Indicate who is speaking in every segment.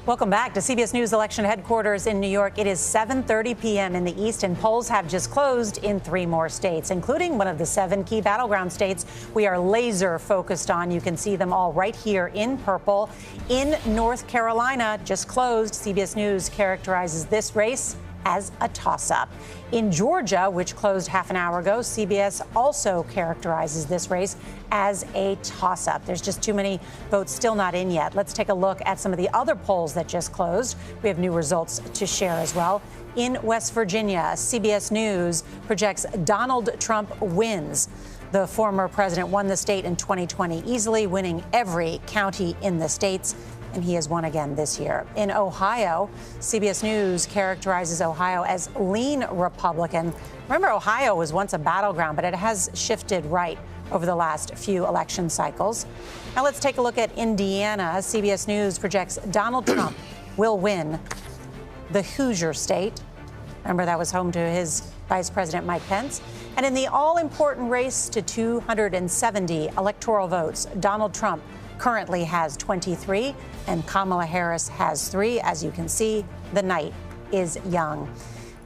Speaker 1: Welcome back to CBS News election headquarters in New York. It is 7:30 p.m. in the East, and polls have just closed in 3 more states, including one of the 7 key battleground states we are laser focused on. You can see them all right here in purple. In North Carolina, just closed, CBS News characterizes this race as a toss-up. In Georgia, which closed half an hour ago, CBS also characterizes this race as a toss-up. There's just too many votes still not in yet. Let's take a look at some of the other polls that just closed. We have new results to share as well. In West Virginia, CBS News projects Donald Trump wins. The former president won the state in 2020 easily, winning every county in the states, and he has won again this year. In Ohio, CBS News characterizes Ohio as lean Republican. Remember, Ohio was once a battleground, but it has shifted right over the last few election cycles. Now let's take a look at Indiana. CBS News projects Donald Trump will win the Hoosier state. Remember, that was home to his Vice President Mike Pence. And in the all-important race to 270 electoral votes, Donald Trump currently has 23, and Kamala Harris has 3. As you can see, the night is young.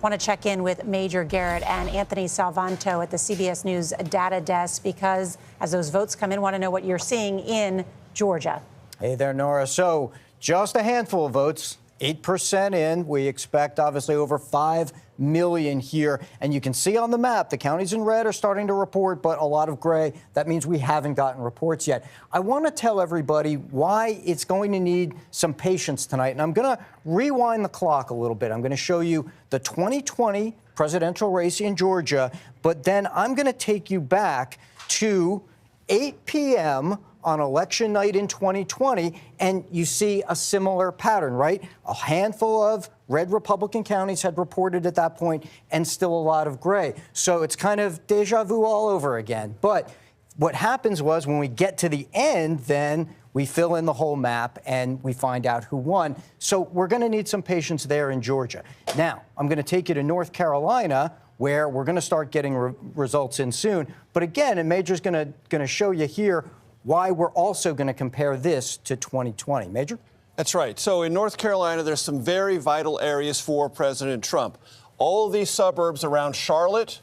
Speaker 1: Want to check in with Major Garrett and Anthony Salvanto at the CBS News data desk, because as those votes come in, want to know what you're seeing in Georgia.
Speaker 2: Hey there, Nora. So just a handful of votes, 8% in. We expect, obviously, over 5 million here. And you can see on the map, the counties in red are starting to report, but a lot of gray. That means we haven't gotten reports yet. I want to tell everybody why it's going to need some patience tonight. And I'm going to rewind the clock a little bit. I'm going to show you the 2020 presidential race in Georgia, but then I'm going to take you back to 8 p.m. on election night in 2020, and you see a similar pattern, right? A handful of red Republican counties had reported at that point, and still a lot of gray. So it's kind of deja vu all over again. But what happens was, when we get to the end, then we fill in the whole map and we find out who won. So we're going to need some patience there in Georgia. Now, I'm going to take you to North Carolina, where we're going to start getting results in soon. But again, and Major's going to show you here why we're also going to compare this to 2020. Major?
Speaker 3: That's right. So in North Carolina, there's some very vital areas for President Trump. All of these suburbs around Charlotte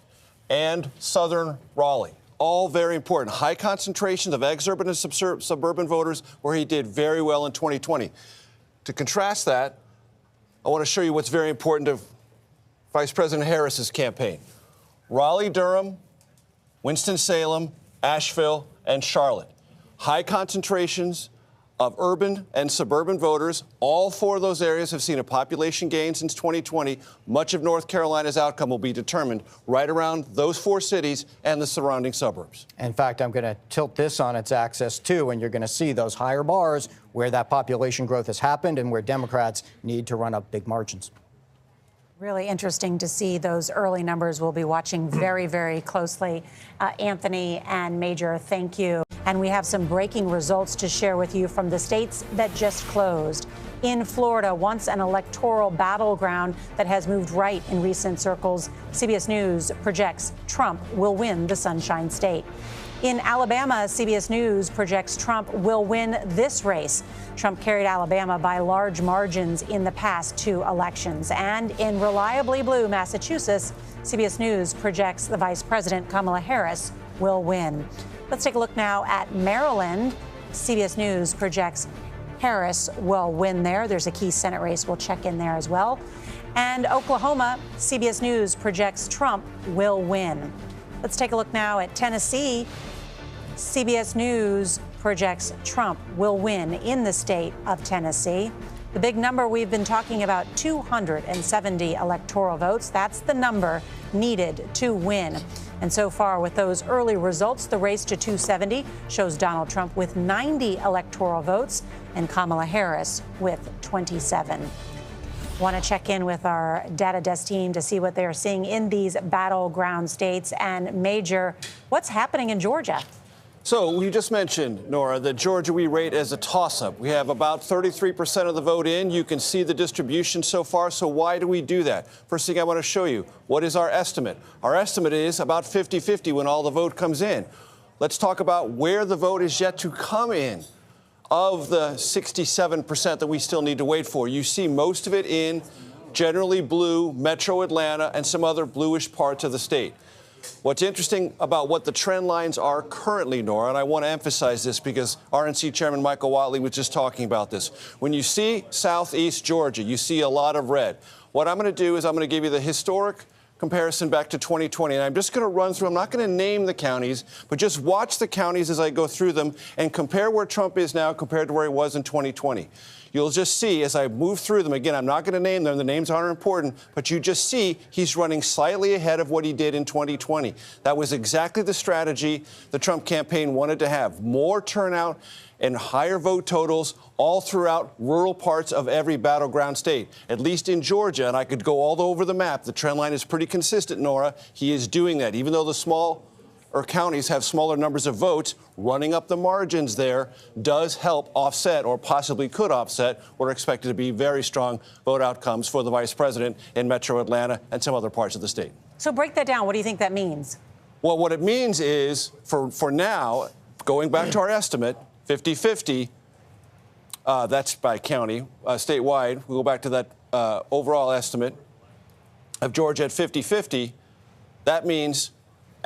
Speaker 3: and southern Raleigh, all very important. High concentrations of exurban and suburban voters, where he did very well in 2020. To contrast that, I want to show you what's very important to Vice President Harris's campaign. Raleigh, Durham, Winston-Salem, Asheville, and Charlotte. High concentrations of urban and suburban voters. All 4 of those areas have seen a population gain since 2020. Much of North Carolina's outcome will be determined right around those 4 cities and the surrounding suburbs.
Speaker 2: In fact, I'm going to tilt this on its axis, too, and you're going to see those higher bars where that population growth has happened and where Democrats need to run up big margins.
Speaker 1: Really interesting to see those early numbers. We'll be watching very, very closely. Anthony and Major, thank you. And we have some breaking results to share with you from the states that just closed. In Florida, once an electoral battleground that has moved right in recent circles, CBS News projects Trump will win the Sunshine State. In Alabama, CBS News projects Trump will win this race. Trump carried Alabama by large margins in the past 2 elections. And in reliably blue Massachusetts, CBS News projects the Vice President, Kamala Harris, will win. Let's take a look now at Maryland. CBS News projects Harris will win there. There's a key Senate race. We'll check in there as well. And Oklahoma, CBS News projects Trump will win. Let's take a look now at Tennessee. CBS News projects Trump will win in the state of Tennessee. The big number we've been talking about, 270 electoral votes. That's the number needed to win. And so far, with those early results, the race to 270 shows Donald Trump with 90 electoral votes and Kamala Harris with 27. Want to check in with our data desk team to see what they're seeing in these battleground states. And Major, what's happening in Georgia?
Speaker 3: So you just mentioned, Nora, that Georgia we rate as a toss-up. We have about 33% of the vote in. You can see the distribution so far. So why do we do that? First thing I want to show you, what is our estimate? Our estimate is about 50-50 when all the vote comes in. Let's talk about where the vote is yet to come in. of the 67% that we still need to wait for. You see most of it in generally blue metro Atlanta and some other bluish parts of the state. What's interesting about what the trend lines are currently, Nora, and I want to emphasize this because RNC Chairman Michael Whatley was just talking about this. When you see southeast Georgia, you see a lot of red. What I'm going to do is I'm going to give you the historic comparison back to 2020. And I'm just going to run through, I'm not going to name the counties, but just watch the counties as I go through them and compare where Trump is now compared to where he was in 2020. You'll just see as I move through them, again, I'm not going to name them, the names aren't important, but you just see he's running slightly ahead of what he did in 2020. That was exactly the strategy the Trump campaign wanted to have. More turnout and higher vote totals all throughout rural parts of every battleground state. At least in Georgia, and I could go all over the map, the trend line is pretty consistent, Nora. He is doing that. Even though the smaller counties have smaller numbers of votes, running up the margins there does help offset, or possibly could offset, what are expected to be very strong vote outcomes for the vice president in metro Atlanta and some other parts of the state.
Speaker 1: So break that down. What do you think that means?
Speaker 3: Well, what it means is, for now, going back to our estimate, 50-50, that's by county, statewide. We go back to that overall estimate of Georgia at 50-50. That means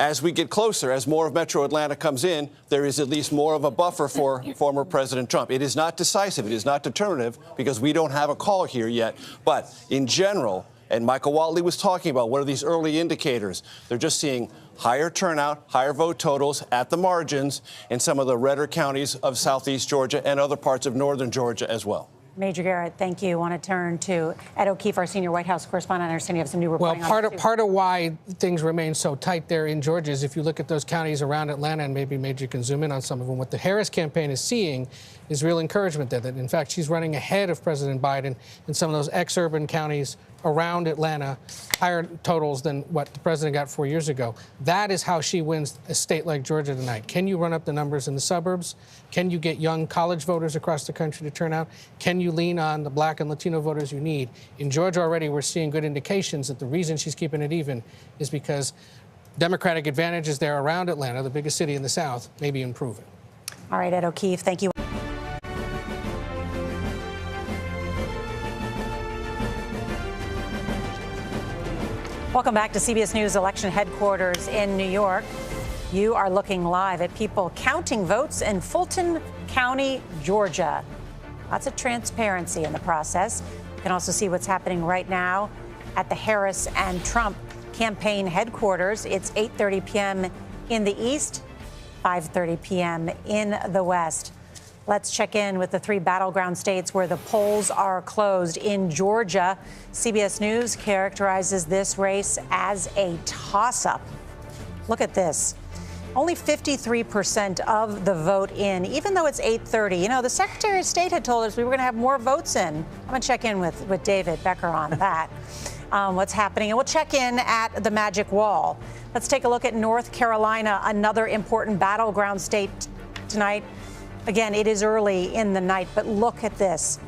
Speaker 3: as we get closer, as more of metro Atlanta comes in, there is at least more of a buffer for former President Trump. It is not decisive. It is not determinative because we don't have a call here yet. But in general, and Michael Whatley was talking about, what are these early indicators? They're just seeing higher turnout, higher vote totals at the margins in some of the redder counties of southeast Georgia and other parts of northern Georgia as well.
Speaker 1: Major Garrett, thank you. I want to turn to Ed O'Keefe, our senior White House correspondent. I understand you have some new reporting.
Speaker 4: Well, part of why things remain so tight there in Georgia is if you look at those counties around Atlanta, and maybe Major can zoom in on some of them, what the Harris campaign is seeing is real encouragement there. That, in fact, she's running ahead of President Biden in some of those ex-urban counties around Atlanta, higher totals than what the president got 4 years ago. That is how she wins a state like Georgia tonight. Can you run up the numbers in the suburbs? Can you get young college voters across the country to turn out? Can you lean on the black and Latino voters you need? In Georgia already, we're seeing good indications that the reason she's keeping it even is because Democratic advantages there around Atlanta, the biggest city in the South, may be improving.
Speaker 1: All right, Ed O'Keefe, thank you. Welcome back to CBS News election headquarters in New York. You are looking live at people counting votes in Fulton County, Georgia. Lots of transparency in the process. You can also see what's happening right now at the Harris and Trump campaign headquarters. It's 8:30 p.m. in the east, 5:30 p.m. in the west. Let's check in with the three battleground states where the polls are closed. In Georgia, CBS News characterizes this race as a toss-up. Look at this. Only 53% of the vote in, even though it's 8:30. You know, the Secretary of State had told us we were going to have more votes in. I'm going to check in with David Becker on that, what's happening. And we'll check in at the Magic Wall. Let's take a look at North Carolina, another important battleground state tonight. Again, it is early in the night, but look at this.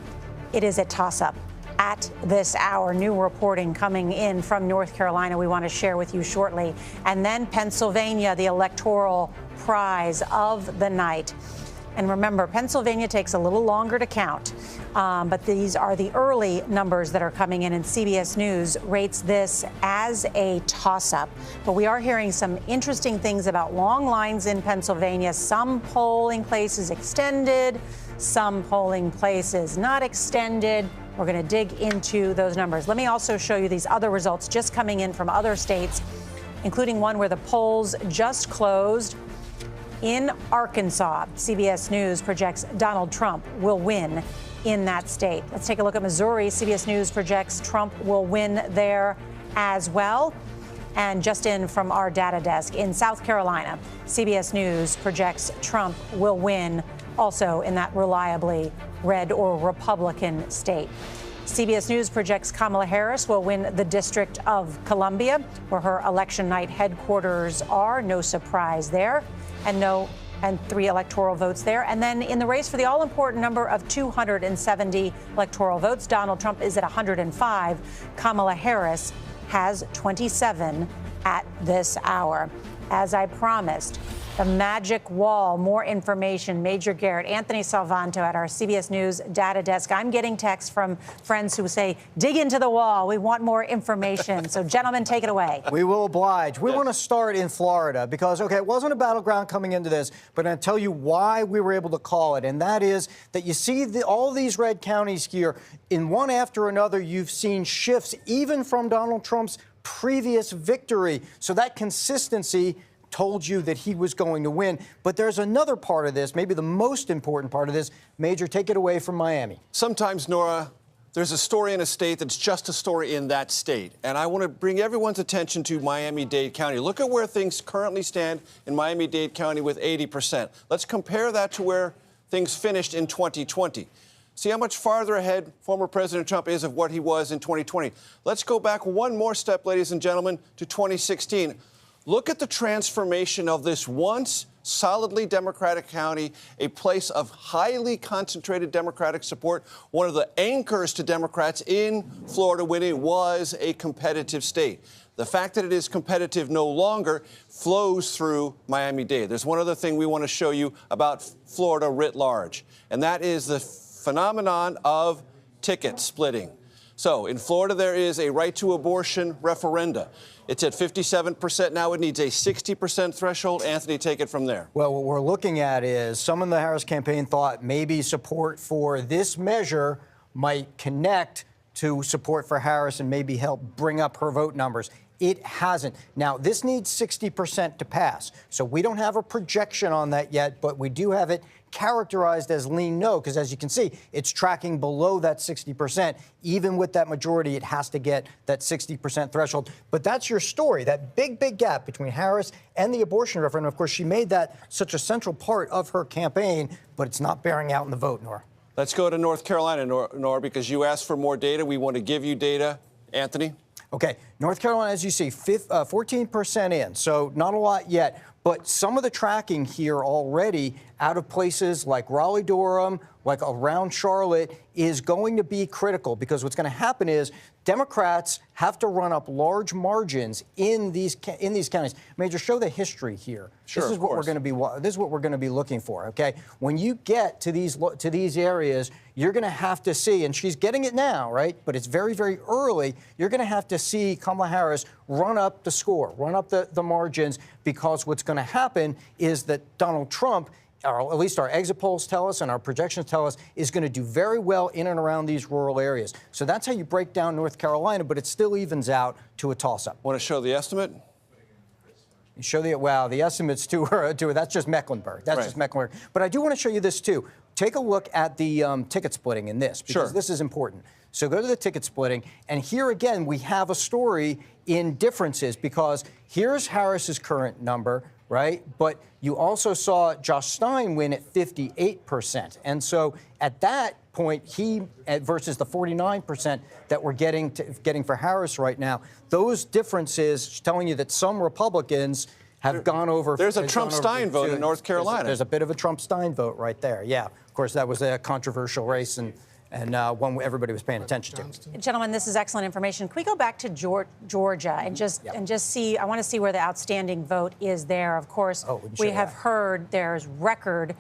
Speaker 1: It is a toss-up at this hour. New reporting coming in from North Carolina we want to share with you shortly. And then Pennsylvania, the electoral prize of the night. And remember, Pennsylvania takes a little longer to count, but these are the early numbers that are coming in, and CBS News rates this as a toss-up. But we are hearing some interesting things about long lines in Pennsylvania. Some polling places extended, some polling places not extended. We're going to dig into those numbers. Let me also show you these other results just coming in from other states, including one where the polls just closed. In Arkansas, CBS News projects Donald Trump will win in that state. Let's take a look at Missouri. CBS News projects Trump will win there as well. And just in from our data desk, in South Carolina, CBS News projects Trump will win also in that reliably red or Republican state. CBS News projects Kamala Harris will win the District of Columbia, where her election night headquarters are. No surprise there. And 3 electoral votes there. And then in the race for the all-important number of 270 electoral votes, Donald Trump is at 105. Kamala Harris has 27 at this hour. As I promised, The magic wall. More information. Major Garrett, Anthony Salvanto at our CBS News data desk. I'm getting texts from friends who say, dig into the wall. We want more information. So, gentlemen, take it away.
Speaker 2: We will oblige. We want to start in Florida because, okay, it wasn't a battleground coming into this, but I'm going to tell you why we were able to call it. And that is that you see all these red counties here, in one after another, you've seen shifts even from Donald Trump's previous victory. So that consistency told you that he was going to win. But there's another part of this, maybe the most important part of this. Major, take it away from Miami.
Speaker 3: Sometimes, Nora, there's a story in a state that's just a story in that state. And I want to bring everyone's attention to Miami-Dade County. Look at where things currently stand in Miami-Dade County with 80%. Let's compare that to where things finished in 2020. See how much farther ahead former President Trump is of what he was in 2020. Let's go back one more step, ladies and gentlemen, to 2016. Look at the transformation of this once solidly Democratic county, a place of highly concentrated Democratic support, one of the anchors to Democrats in Florida when it was a competitive state. The fact that it is competitive no longer flows through Miami-Dade. There's one other thing we want to show you about Florida writ large, and that is the phenomenon of ticket splitting. So in Florida, there is a right to abortion referenda. It's at 57% now. It needs a 60% threshold. Anthony, take it from there.
Speaker 2: Well, what we're looking at is some in the Harris campaign thought maybe support for this measure might connect to support for Harris and maybe help bring up her vote numbers. It hasn't. Now, this needs 60% to pass. So we don't have a projection on that yet, but we do have it characterized as lean no, because as you can see, it's tracking below that 60%. Even with that majority, it has to get that 60% threshold. But that's your story, that big, big gap between Harris and the abortion referendum. Of course, she made that such a central part of her campaign, but it's not bearing out in the vote, Nora.
Speaker 3: Let's go to North Carolina, Nora, because you asked for more data. We want to give you data. Anthony?
Speaker 2: Okay, North Carolina, as you see, 14% in, so not a lot yet. But some of the tracking here already out of places like Raleigh-Durham, like around Charlotte, is going to be critical because what's going to happen is Democrats have to run up large margins in these counties. Major, show the history here.
Speaker 3: Sure,
Speaker 2: this is what we're going to be. This is what we're going to be looking for. Okay, when you get to these areas, you're going to have to see, and she's getting it now, right? But it's very, very early. You're going to have to see Kamala Harris run up the score, run up the margins, because what's going to happen is that Donald Trump, or at least our exit polls tell us and our projections tell us, is going to do very well in and around these rural areas. So that's how you break down North Carolina, but it still evens out to a toss-up.
Speaker 3: Want to show the estimate?
Speaker 2: You show the estimates to her. That's just Mecklenburg. That's just Mecklenburg. But I do want to show you this, too. Take a look at the ticket splitting in this, because this is important. So go to the ticket splitting, and here again, we have a story in differences, because here's Harris's current number, right? But you also saw Josh Stein win at 58%. And so at that point, he versus the 49% that we're getting for Harris right now, those differences telling you that some Republicans have gone over.
Speaker 3: There's a Trump-Stein vote in North Carolina.
Speaker 2: There's a bit of a Trump-Stein vote right there. Yeah, of course, that was a controversial race and one everybody was paying attention to.
Speaker 1: Gentlemen, this is excellent information. Can we go back to Georgia and just see? I want to see where the outstanding vote is there. Of course, we have heard there's record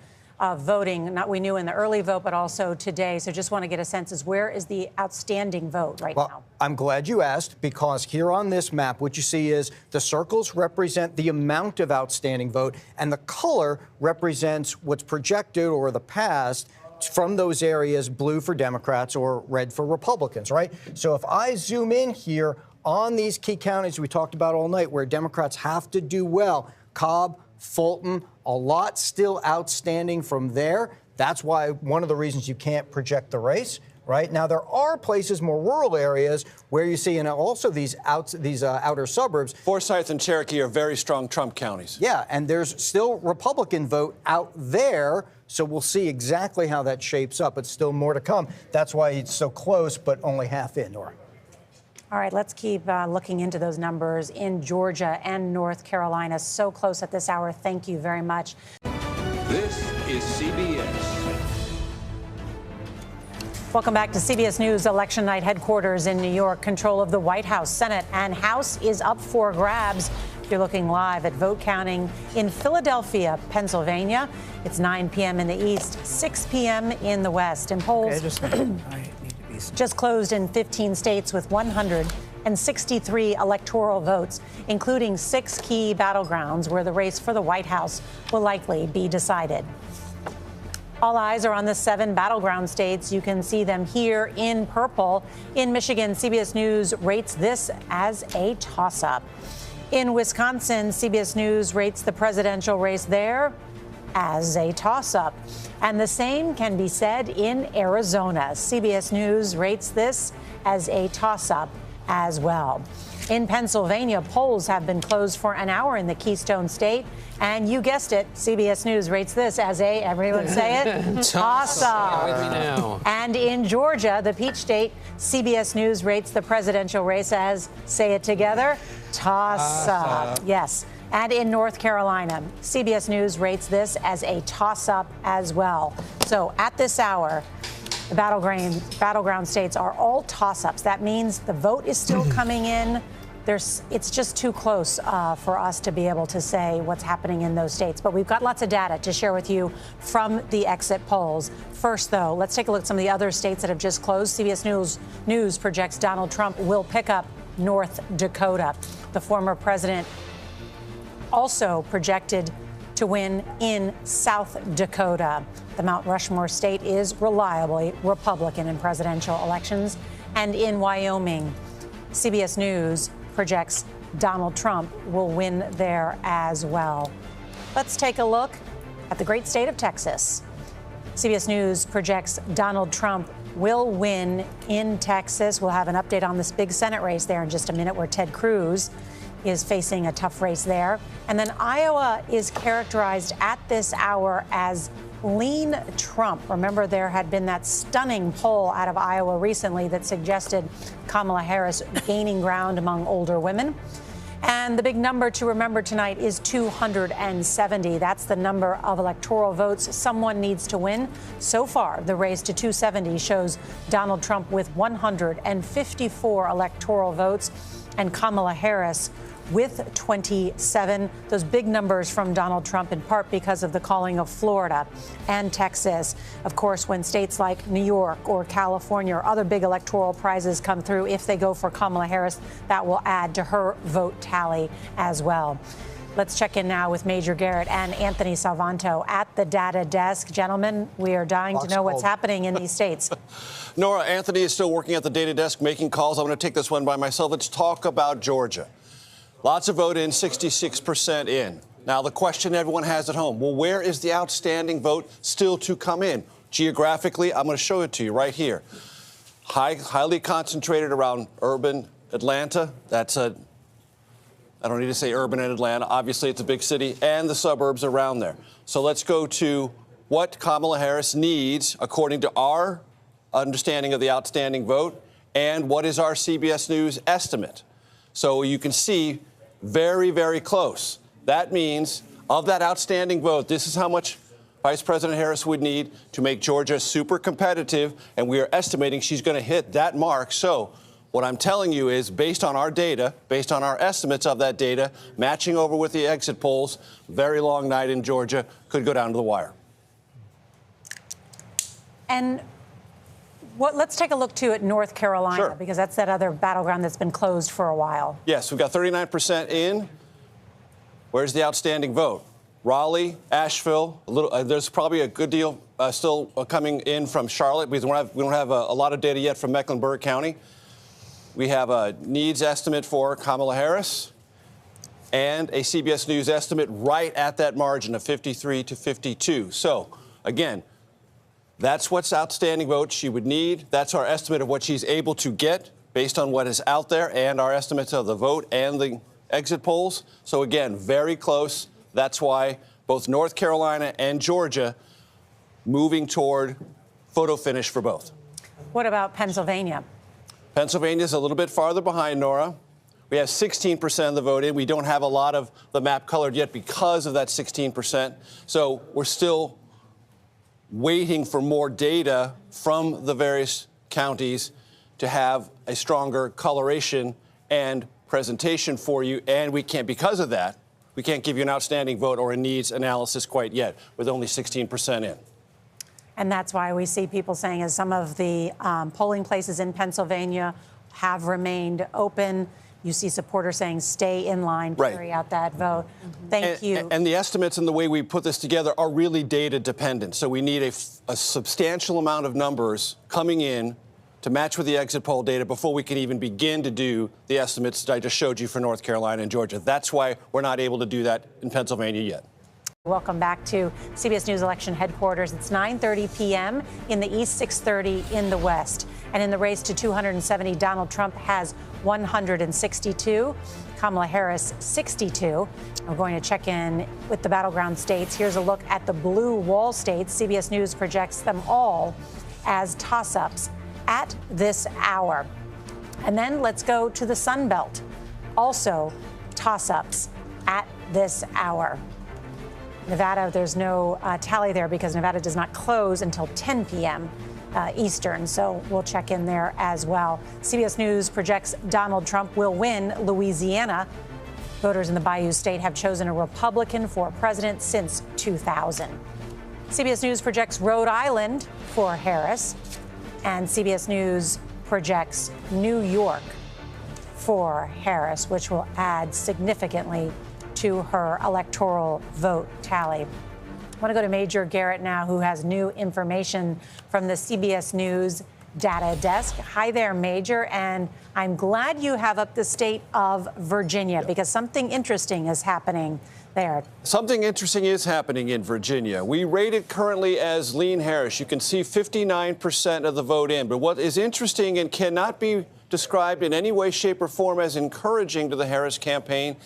Speaker 1: voting. Not we knew in the early vote, but also today. So just want to get a sense is where is the outstanding vote right now?
Speaker 2: I'm glad you asked, because here on this map, what you see is the circles represent the amount of outstanding vote, and the color represents what's projected or the past from those areas, blue for Democrats or red for Republicans, right? So if I zoom in here on these key counties we talked about all night where Democrats have to do well, Cobb, Fulton, a lot still outstanding from there. That's why one of the reasons you can't project the race. Right now, there are places, more rural areas, where you see, and also these outer suburbs.
Speaker 3: Forsyth and Cherokee are very strong Trump counties.
Speaker 2: Yeah, and there's still Republican vote out there, so we'll see exactly how that shapes up. It's still more to come. That's why it's so close, but only half in, Nora.
Speaker 1: All right, let's keep looking into those numbers in Georgia and North Carolina. So close at this hour. Thank you very much.
Speaker 5: This is CBS.
Speaker 1: Welcome back to CBS News. Election night headquarters in New York. Control of the White House, Senate, and House is up for grabs You're looking live at vote counting in Philadelphia, Pennsylvania. It's 9 p.m. in the east, 6 p.m. in the west. And polls just closed in 15 states with 163 electoral votes, including 6 key battlegrounds where the race for the White House will likely be decided. All eyes are on the 7 battleground states. You can see them here in purple. In Michigan, CBS News rates this as a toss-up. In Wisconsin, CBS News rates the presidential race there as a toss-up. And the same can be said in Arizona. CBS News rates this as a toss-up as well. In Pennsylvania, polls have been closed for an hour in the Keystone State. And you guessed it, CBS News rates this as a, everyone say it, toss-up. And in Georgia, the Peach State, CBS News rates the presidential race as, say it together, toss-up. Yes. And in North Carolina, CBS News rates this as a toss-up as well. So at this hour, the battleground states are all toss-ups. That means the vote is still coming in. It's just too close for us to be able to say what's happening in those states. But we've got lots of data to share with you from the exit polls. First, though, let's take a look at some of the other states that have just closed. CBS News projects Donald Trump will pick up North Dakota. The former president also projected to win in South Dakota. The Mount Rushmore state is reliably Republican in presidential elections. And in Wyoming, CBS News projects Donald Trump will win there as well. Let's take a look at the great state of Texas. CBS News projects Donald Trump will win in Texas. We'll have an update on this big Senate race there in just a minute, where Ted Cruz is facing a tough race there. And then Iowa is characterized at this hour as lean Trump. Remember, there had been that stunning poll out of Iowa recently that suggested Kamala Harris gaining ground among older women. And the big number to remember tonight is 270. That's the number of electoral votes someone needs to win. So far, the race to 270 shows Donald Trump with 154 electoral votes and Kamala Harris with 27. Those big numbers from Donald Trump, in part because of the calling of Florida and Texas. Of course, when states like New York or California or other big electoral prizes come through, if they go for Kamala Harris, that will add to her vote tally as well. Let's check in now with Major Garrett and Anthony Salvanto at the data desk. Gentlemen, we are dying to know what's happening in these states.
Speaker 3: Nora, Anthony is still working at the data desk, making calls. I'm going to take this one by myself. Let's talk about Georgia. Lots of vote in, 66% in. Now, the question everyone has at home, well, where is the outstanding vote still to come in? Geographically, I'm going to show it to you right here. Highly concentrated around urban Atlanta. That's I don't need to say urban and Atlanta. Obviously, it's a big city, and the suburbs around there. So let's go to what Kamala Harris needs, according to our understanding of the outstanding vote, and what is our CBS News estimate. So you can see very, very close. That means of that outstanding vote, this is how much Vice President Harris would need to make Georgia super competitive, and we are estimating she's going to hit that mark. So what I'm telling you is, based on our data, based on our estimates of that data, matching over with the exit polls, very long night in Georgia, could go down to the wire.
Speaker 1: And let's take a look, too, at North Carolina,
Speaker 3: Sure.
Speaker 1: because that's that other battleground that's been closed for a while.
Speaker 3: Yes, we've got 39% in. Where's the outstanding vote? Raleigh, Asheville, there's probably a good deal still coming in from Charlotte, because we don't have a lot of data yet from Mecklenburg County. We have a needs estimate for Kamala Harris and a CBS News estimate right at that margin of 53 to 52. So, again, that's what's outstanding vote she would need. That's our estimate of what she's able to get based on what is out there and our estimates of the vote and the exit polls. So, again, very close. That's why both North Carolina and Georgia moving toward photo finish for both.
Speaker 1: What about Pennsylvania?
Speaker 3: Pennsylvania is a little bit farther behind, Nora. We have 16% of the vote in. We don't have a lot of the map colored yet because of that 16%. So we're still waiting for more data from the various counties to have a stronger coloration and presentation for you, and we can't, because of that, we can't give you an outstanding vote or a needs analysis quite yet, with only 16% in.
Speaker 1: And that's why we see people saying, as some of the polling places in Pennsylvania have remained open, you see supporters saying, stay in line, carry out that vote. Thank you.
Speaker 3: And the estimates and the way we put this together are really data dependent. So we need a substantial amount of numbers coming in to match with the exit poll data before we can even begin to do the estimates that I just showed you for North Carolina and Georgia. That's why we're not able to do that in Pennsylvania yet.
Speaker 1: Welcome back to CBS News Election Headquarters. It's 9:30 p.m. in the East, 6:30 in the West. And in the race to 270, Donald Trump has 162, Kamala Harris 62. We're going to check in with the battleground states. Here's a look at the blue wall states. CBS News projects them all as toss-ups at this hour. And then let's go to the Sun Belt. Also toss-ups at this hour. Nevada, there's no tally there because Nevada does not close until 10 p.m. Eastern, so we'll check in there as well. CBS News projects Donald Trump will win Louisiana. Voters in the Bayou State have chosen a Republican for president since 2000. CBS News projects Rhode Island for Harris, and CBS News projects New York for Harris, which will add significantly to her electoral vote tally. I want to go to Major Garrett now, who has new information from the CBS News data desk. Hi there, Major, and I'm glad you have up the state of Virginia because something interesting is happening there.
Speaker 3: Something interesting is happening in Virginia. We rate it currently as lean Harris. You can see 59% of the vote in. But what is interesting and cannot be described in any way, shape, or form as encouraging to the Harris campaign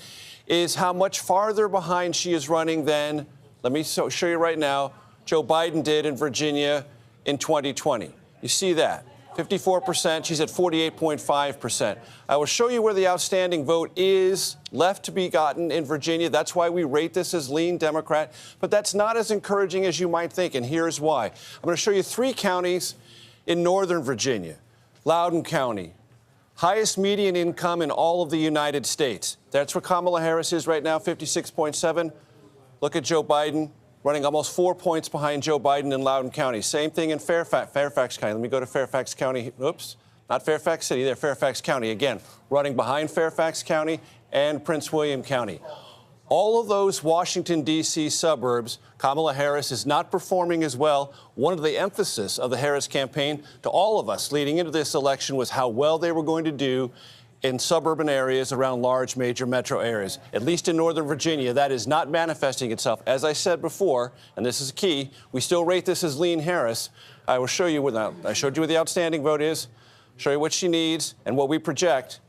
Speaker 3: is how much farther behind she is running than, let me show you right now, Joe Biden did in Virginia in 2020. You see that, 54%, she's at 48.5%. I will show you where the outstanding vote is left to be gotten in Virginia. That's why we rate this as lean Democrat, but that's not as encouraging as you might think, and here's why. I'm going to show you 3 counties in northern Virginia. Loudoun County, highest median income in all of the United States. That's where Kamala Harris is right now, 56.7. Look at Joe Biden, running almost 4 points behind Joe Biden in Loudoun County. Same thing in Fairfax County. Let me go to Fairfax County. Oops, not Fairfax City, there, Fairfax County. Again, running behind Fairfax County and Prince William County. All of those Washington, D.C. suburbs, Kamala Harris is not performing as well. One of the emphasis of the Harris campaign to all of us leading into this election was how well they were going to do in suburban areas around large major metro areas. At least in Northern Virginia, that is not manifesting itself. As I said before, and this is key, we still rate this as lean Harris. I will show you what I showed you what the outstanding vote is, show you what she needs, and what we project.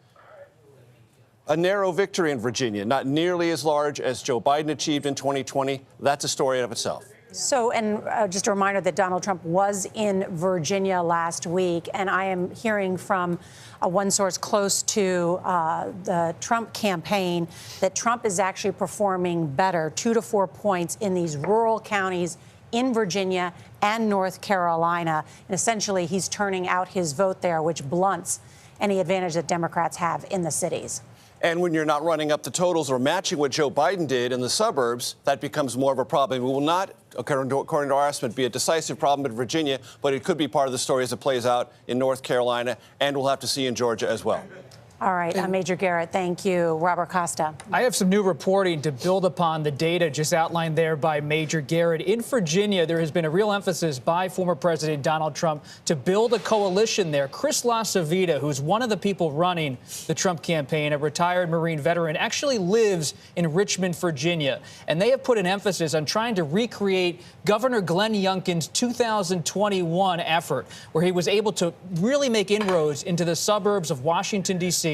Speaker 3: A narrow victory in Virginia, not nearly as large as Joe Biden achieved in 2020. That's a story of itself.
Speaker 1: So, and just a reminder that Donald Trump was in Virginia last week, and I am hearing from one source close to the Trump campaign that Trump is actually performing better, 2 to 4 points in these rural counties in Virginia and North Carolina. And essentially, he's turning out his vote there, which blunts any advantage that Democrats have in the cities.
Speaker 3: And when you're not running up the totals or matching what Joe Biden did in the suburbs, that becomes more of a problem. We will not, according to our estimate, be a decisive problem in Virginia, but it could be part of the story as it plays out in North Carolina, and we'll have to see in Georgia as well.
Speaker 1: All right, Major Garrett, thank you. Robert Costa.
Speaker 6: I have some new reporting to build upon the data just outlined there by Major Garrett. In Virginia, there has been a real emphasis by former President Donald Trump to build a coalition there. Chris LaCivita, who's one of the people running the Trump campaign, a retired Marine veteran, actually lives in Richmond, Virginia. And they have put an emphasis on trying to recreate Governor Glenn Youngkin's 2021 effort, where he was able to really make inroads into the suburbs of Washington, D.C.,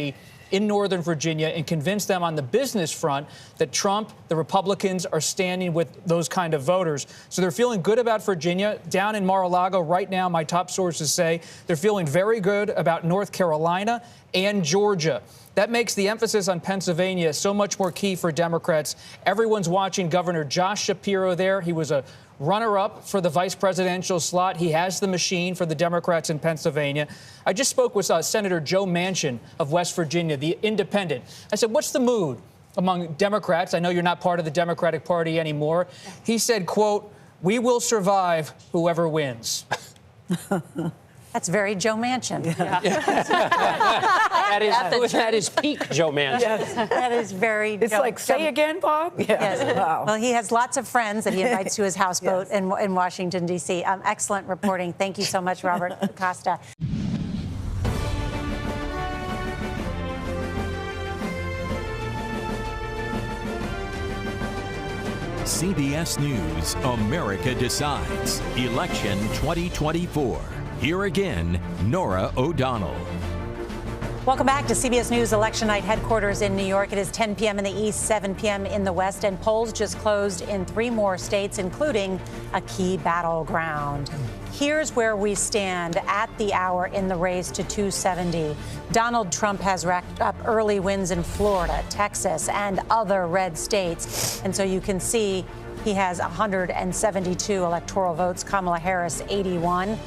Speaker 6: in Northern Virginia and convince them on the business front that Trump, the Republicans, are standing with those kind of voters. So they're feeling good about Virginia. Down in Mar-a-Lago right now, my top sources say they're feeling very good about North Carolina and Georgia. That makes the emphasis on Pennsylvania so much more key for Democrats. Everyone's watching Governor Josh Shapiro there. He was a runner-up for the vice presidential slot. He has the machine for the Democrats in Pennsylvania. I just spoke with Senator Joe Manchin of West Virginia, the independent. I said, what's the mood among Democrats? I know you're not part of the Democratic Party anymore. He said, quote, "We will survive whoever wins."
Speaker 1: That's very Joe Manchin.
Speaker 7: That is peak Joe Manchin.
Speaker 8: Yes.
Speaker 1: That is very
Speaker 8: It's
Speaker 1: Joe.
Speaker 8: like, say again, Bob? Yeah.
Speaker 1: Yes.
Speaker 8: Wow.
Speaker 1: Well, he has lots of friends that he invites to his houseboat in Washington, D.C. Excellent reporting. Thank you so much, Robert Costa.
Speaker 9: CBS News, America Decides, Election 2024. Here again, Norah O'Donnell.
Speaker 1: Welcome back to CBS News Election Night headquarters in New York. It is 10 p.m. in the east, 7 p.m. in the west, and polls just closed in 3 more states, including a key battleground. Here's where we stand at the hour in the race to 270. Donald Trump has racked up early wins in Florida, Texas, and other red states. And so you can see he has 172 electoral votes, Kamala Harris 81.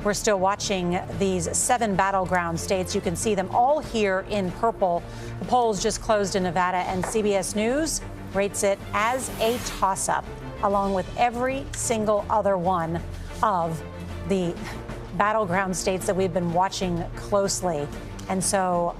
Speaker 1: We're still watching these 7 battleground states. You can see them all here in purple. The polls just closed in Nevada, and CBS News rates it as a toss-up, along with every single other one of the battleground states that we've been watching closely. And so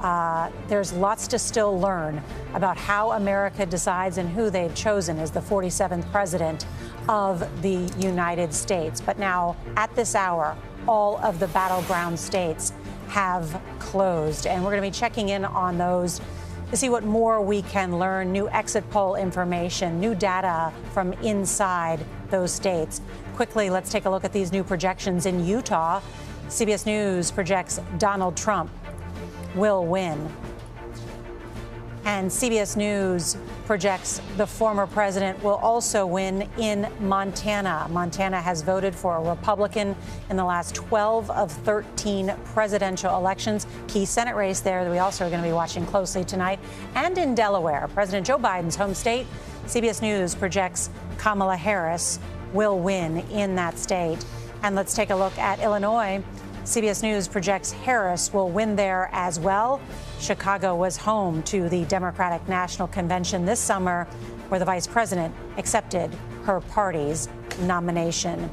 Speaker 1: there's lots to still learn about how America decides and who they've chosen as the 47th president of the United States. But now, at this hour, all of the battleground states have closed, and we're going to be checking in on those to see what more we can learn, new exit poll information, new data from inside those states. Quickly, let's take a look at these new projections in Utah. CBS News projects Donald Trump will win. And CBS News projects the former president will also win in Montana. Montana has voted for a Republican in the last 12 of 13 presidential elections. Key Senate race there that we also are going to be watching closely tonight. And in Delaware, President Joe Biden's home state, CBS News projects Kamala Harris will win in that state. And let's take a look at Illinois. CBS News projects Harris will win there as well. Chicago was home to the Democratic National Convention this summer, where the vice president accepted her party's nomination.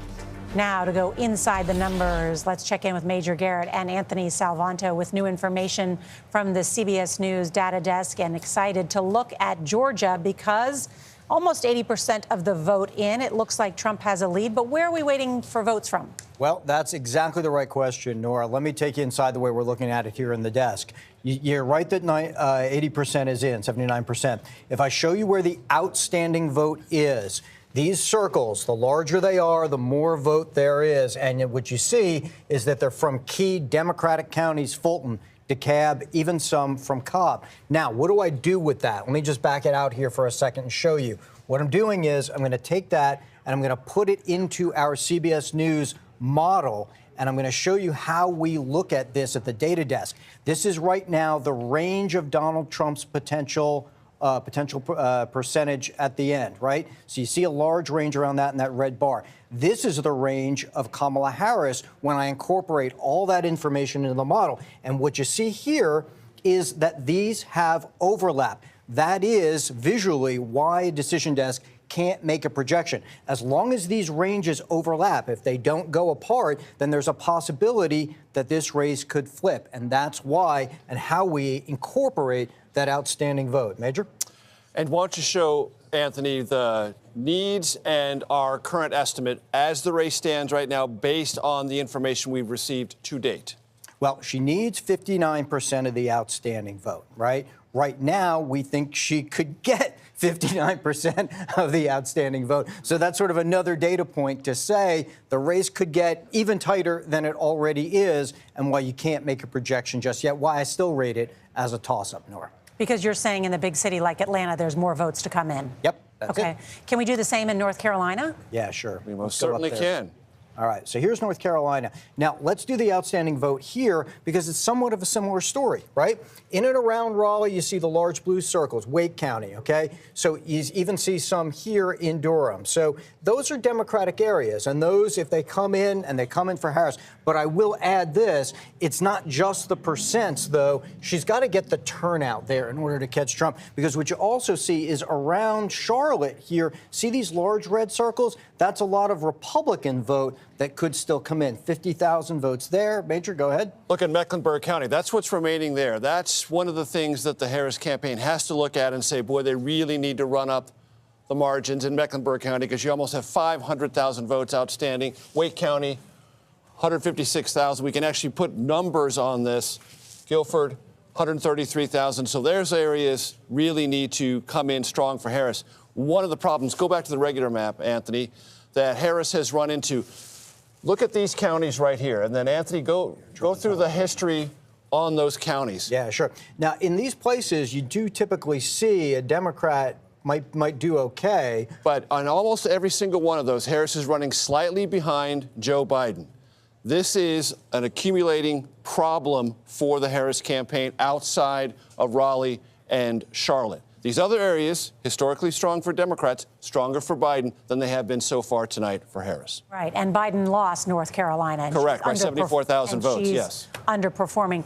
Speaker 1: Now, to go inside the numbers, let's check in with Major Garrett and Anthony Salvanto with new information from the CBS News data desk, and excited to look at Georgia because almost 80% of the vote in. It looks like Trump has a lead, but where are we waiting for votes from?
Speaker 2: Well, that's exactly the right question, Nora. Let me take you inside the way we're looking at it here in the desk. You're right that 80% is in, 79%. If I show you where the outstanding vote is, these circles, the larger they are, the more vote there is. And what you see is that they're from key Democratic counties, Fulton, DeKalb, even some from Cobb. Now, what do I do with that? Let me just back it out here for a second and show you. What I'm doing is I'm going to take that and I'm going to put it into our CBS News model, and I'm going to show you how we look at this at the data desk. This is right now the range of Donald Trump's potential percentage at the end, right? So you see a large range around that in that red bar. This is the range of Kamala Harris when I incorporate all that information into the model. And what you see here is that these have overlap. That is visually why a decision desk can't make a projection. As long as these ranges overlap, if they don't go apart, then there's a possibility that this race could flip. And that's why and how we incorporate that outstanding vote. Major?
Speaker 3: And why don't you show, Anthony, the needs and our current estimate as the race stands right now based on the information we've received to date?
Speaker 2: Well, she needs 59% of the outstanding vote, right? Right now, we think she could get 59% of the outstanding vote. So that's sort of another data point to say the race could get even tighter than it already is, and why you can't make a projection just yet, why I still rate it as a toss-up, Nora.
Speaker 1: Because you're saying in a big city like Atlanta, there's more votes to come in.
Speaker 2: Yep, that's
Speaker 1: okay.
Speaker 2: it.
Speaker 1: Can we do the same in North Carolina?
Speaker 2: Yeah, sure.
Speaker 3: We most certainly can.
Speaker 2: All right, so here's North Carolina. Now, let's do the outstanding vote here because it's somewhat of a similar story, right? In and around Raleigh, you see the large blue circles, Wake County, okay? So you even see some here in Durham. So those are Democratic areas, and those, if they come in, and they come in for Harris. But I will add this, it's not just the percents, though. She's got to get the turnout there in order to catch Trump, because what you also see is around Charlotte here, see these large red circles? That's a lot of Republican vote that could still come in. 50,000 votes there. Major, go ahead.
Speaker 3: Look at Mecklenburg County. That's what's remaining there. That's one of the things that the Harris campaign has to look at and say, boy, they really need to run up the margins in Mecklenburg County because you almost have 500,000 votes outstanding. Wake County, 156,000. We can actually put numbers on this. Guilford, 133,000. So there's areas really need to come in strong for Harris. One of the problems, go back to the regular map, Anthony, that Harris has run into. Look at these counties right here. And then, Anthony, go through the history on those counties.
Speaker 2: Yeah, sure. Now, in these places, you do typically see a Democrat might do okay.
Speaker 3: But on almost every single one of those, Harris is running slightly behind Joe Biden. This is an accumulating problem for the Harris campaign outside of Raleigh and Charlotte. These other areas, historically strong for Democrats, stronger for Biden than they have been so far tonight for Harris.
Speaker 1: Right, and Biden lost North Carolina. And
Speaker 3: correct, by 74,000 votes, yes.
Speaker 1: Underperforming.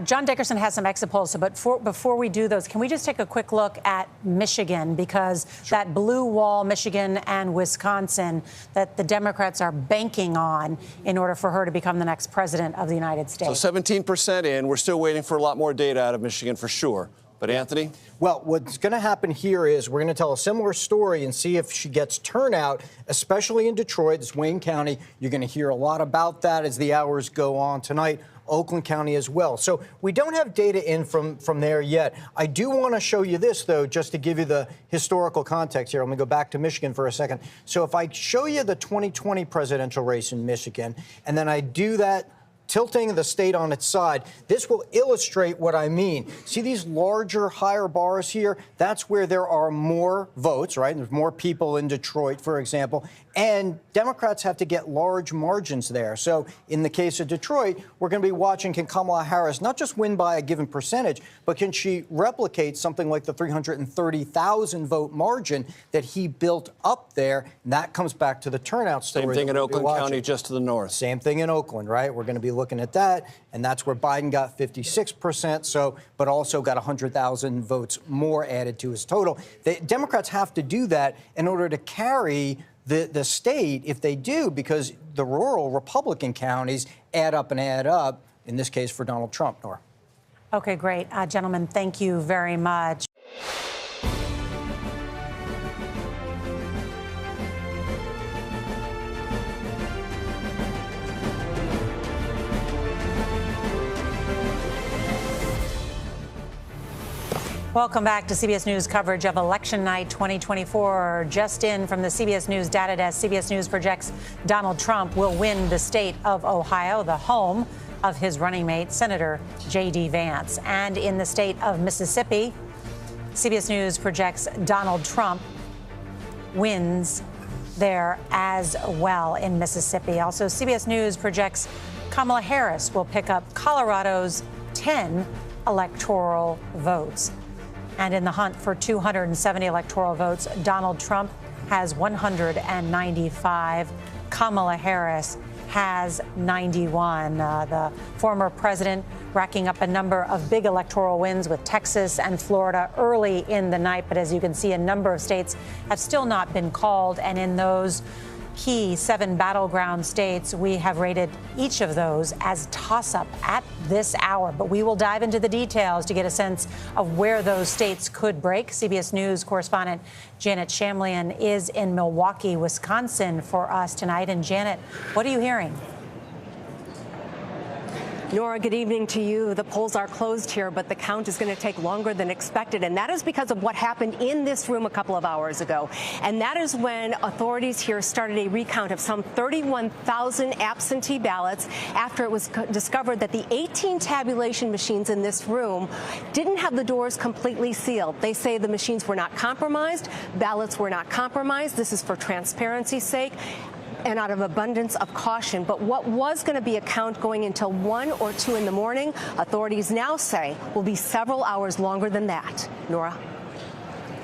Speaker 1: John Dickerson has some exit polls, but before we do those, can we just take a quick look at Michigan? Because that blue wall, Michigan and Wisconsin, that the Democrats are banking on in order for her to become the next president of the United States.
Speaker 3: So 17% in. We're still waiting for a lot more data out of Michigan for sure. But, Anthony?
Speaker 2: Well, what's going to happen here is we're going to tell a similar story and see if she gets turnout, especially in Detroit. It's Wayne County. You're going to hear a lot about that as the hours go on tonight. Oakland County as well. So we don't have data in from there yet. I do want to show you this, though, just to give you the historical context here. Let me go back to Michigan for a second. So if I show you the 2020 presidential race in Michigan, and then I do that, tilting the state on its side, this will illustrate what I mean. See these larger, higher bars here? That's where there are more votes, right? There's more people in Detroit, for example, and Democrats have to get large margins there. So in the case of Detroit, we're going to be watching, can Kamala Harris not just win by a given percentage, but can she replicate something like the 330,000 vote margin that he built up there? And that comes back to the turnout story.
Speaker 3: Same thing in Oakland County, just to the north.
Speaker 2: Same thing in Oakland, right? We're going to be looking at that, and that's where Biden got 56%, so, but also got 100,000 votes more added to his total. The Democrats have to do that in order to carry the state, if they do, because the rural Republican counties add up, in this case for Donald Trump, Nora.
Speaker 1: Okay, great. Gentlemen, thank you very much. Welcome back to CBS News coverage of Election Night 2024. Just in from the CBS News data desk, CBS News projects Donald Trump will win the state of Ohio, the home of his running mate, Senator J.D. Vance. And in the state of Mississippi, CBS News projects Donald Trump wins there as well in Mississippi. Also, CBS News projects Kamala Harris will pick up Colorado's 10 electoral votes. And in the hunt for 270 electoral votes, Donald Trump has 195. Kamala Harris has 91. The former president racking up a number of big electoral wins with Texas and Florida early in the night. But as you can see, a number of states have still not been called. And in those key 7 battleground states, we have rated each of those as toss-up at this hour. But we will dive into the details to get a sense of where those states could break. CBS News correspondent Janet Shamlian is in Milwaukee, Wisconsin for us tonight. And Janet, what are you hearing?
Speaker 8: Nora, good evening to you. The polls are closed here, but the count is going to take longer than expected. And that is because of what happened in this room a couple of hours ago. And that is when authorities here started a recount of some 31,000 absentee ballots after it was discovered that the 18 tabulation machines in this room didn't have the doors completely sealed. They say the machines were not compromised. Ballots were not compromised. This is for transparency's sake. and out of abundance of caution. But what was going to be a count going until 1 or 2 in the morning, authorities now say will be several hours longer than that. Nora?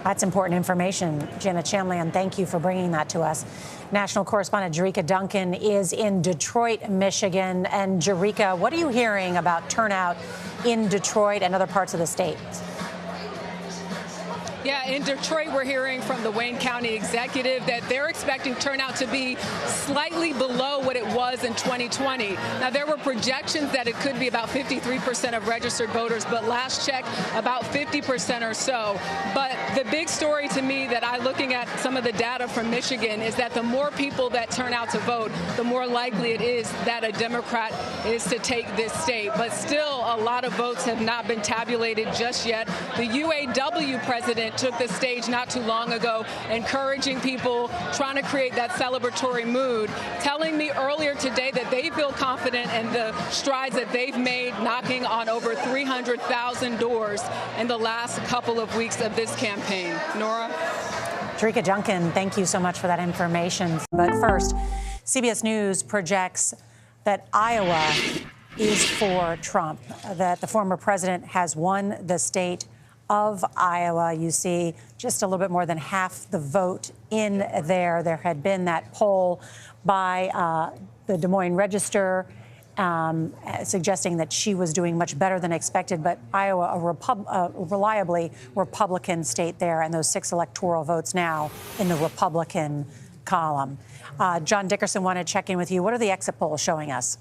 Speaker 1: That's important information, Janet Shamlian. Thank you for bringing that to us. National correspondent Jerika Duncan is in Detroit, Michigan. And Jerika, what are you hearing about turnout in Detroit and other parts of the state?
Speaker 10: Yeah, in Detroit, we're hearing from the Wayne County executive that they're expecting turnout to be slightly below what it was in 2020. Now, there were projections that it could be about 53% of registered voters, but last check, about 50% or so. But the big story to me that looking at some of the data from Michigan is that the more people that turn out to vote, the more likely it is that a Democrat is to take this state. But still, a lot of votes have not been tabulated just yet. The UAW president took the stage not too long ago, encouraging people, trying to create that celebratory mood, telling me earlier today that they feel confident in the strides that they've made, knocking on over 300,000 doors in the last couple of weeks of this campaign. Nora?
Speaker 1: Jerika Duncan, thank you so much for that information. But first, CBS News projects that Iowa is for Trump, that the former president has won the state of Iowa. You see just a little bit more than half the vote in there. There had been that poll by the Des Moines Register suggesting that she was doing much better than expected. But Iowa, a reliably Republican state there, and those 6 electoral votes now in the Republican column. John Dickerson, want to check in with you. What are the exit polls showing us?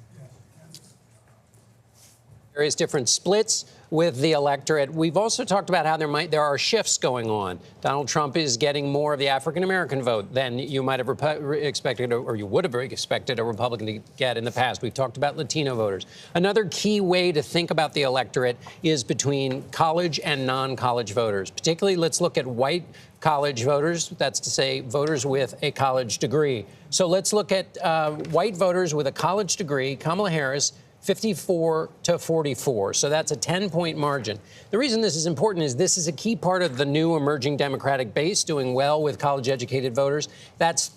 Speaker 7: Various different splits with the electorate. We've also talked about how there are shifts going on. Donald Trump is getting more of the African-American vote than you might have expected, or you would have expected a Republican to get in the past. We've talked about Latino voters. Another key way to think about the electorate is between college and non-college voters. Particularly, let's look at white college voters. That's to say, voters with a college degree. So let's look at white voters with a college degree. Kamala Harris, 54 to 44. So that's a 10-point margin. The reason this is important is this is a key part of the new emerging Democratic base doing well with college-educated voters. That's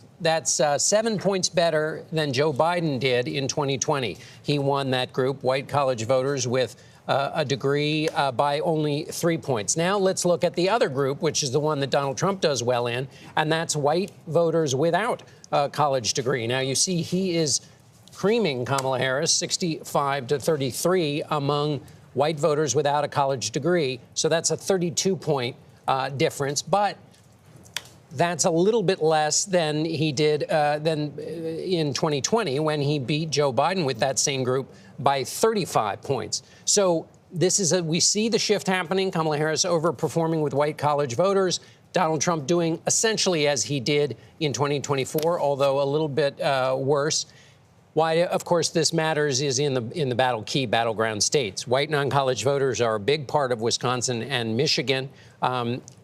Speaker 7: 7 points better than Joe Biden did in 2020. He won that group, white college voters with a degree, by only 3 points. Now let's look at the other group, which is the one that Donald Trump does well in, and that's white voters without a college degree. Now you see he is creaming Kamala Harris, 65 to 33 among white voters without a college degree. So that's a 32-point difference. But that's a little bit less than he did than in 2020 when he beat Joe Biden with that same group by 35 points. So this is we see the shift happening. Kamala Harris overperforming with white college voters. Donald Trump doing essentially as he did in 2024, although a little bit worse. Why, of course, this matters is in the battleground states. White non-college voters are a big part of Wisconsin and Michigan.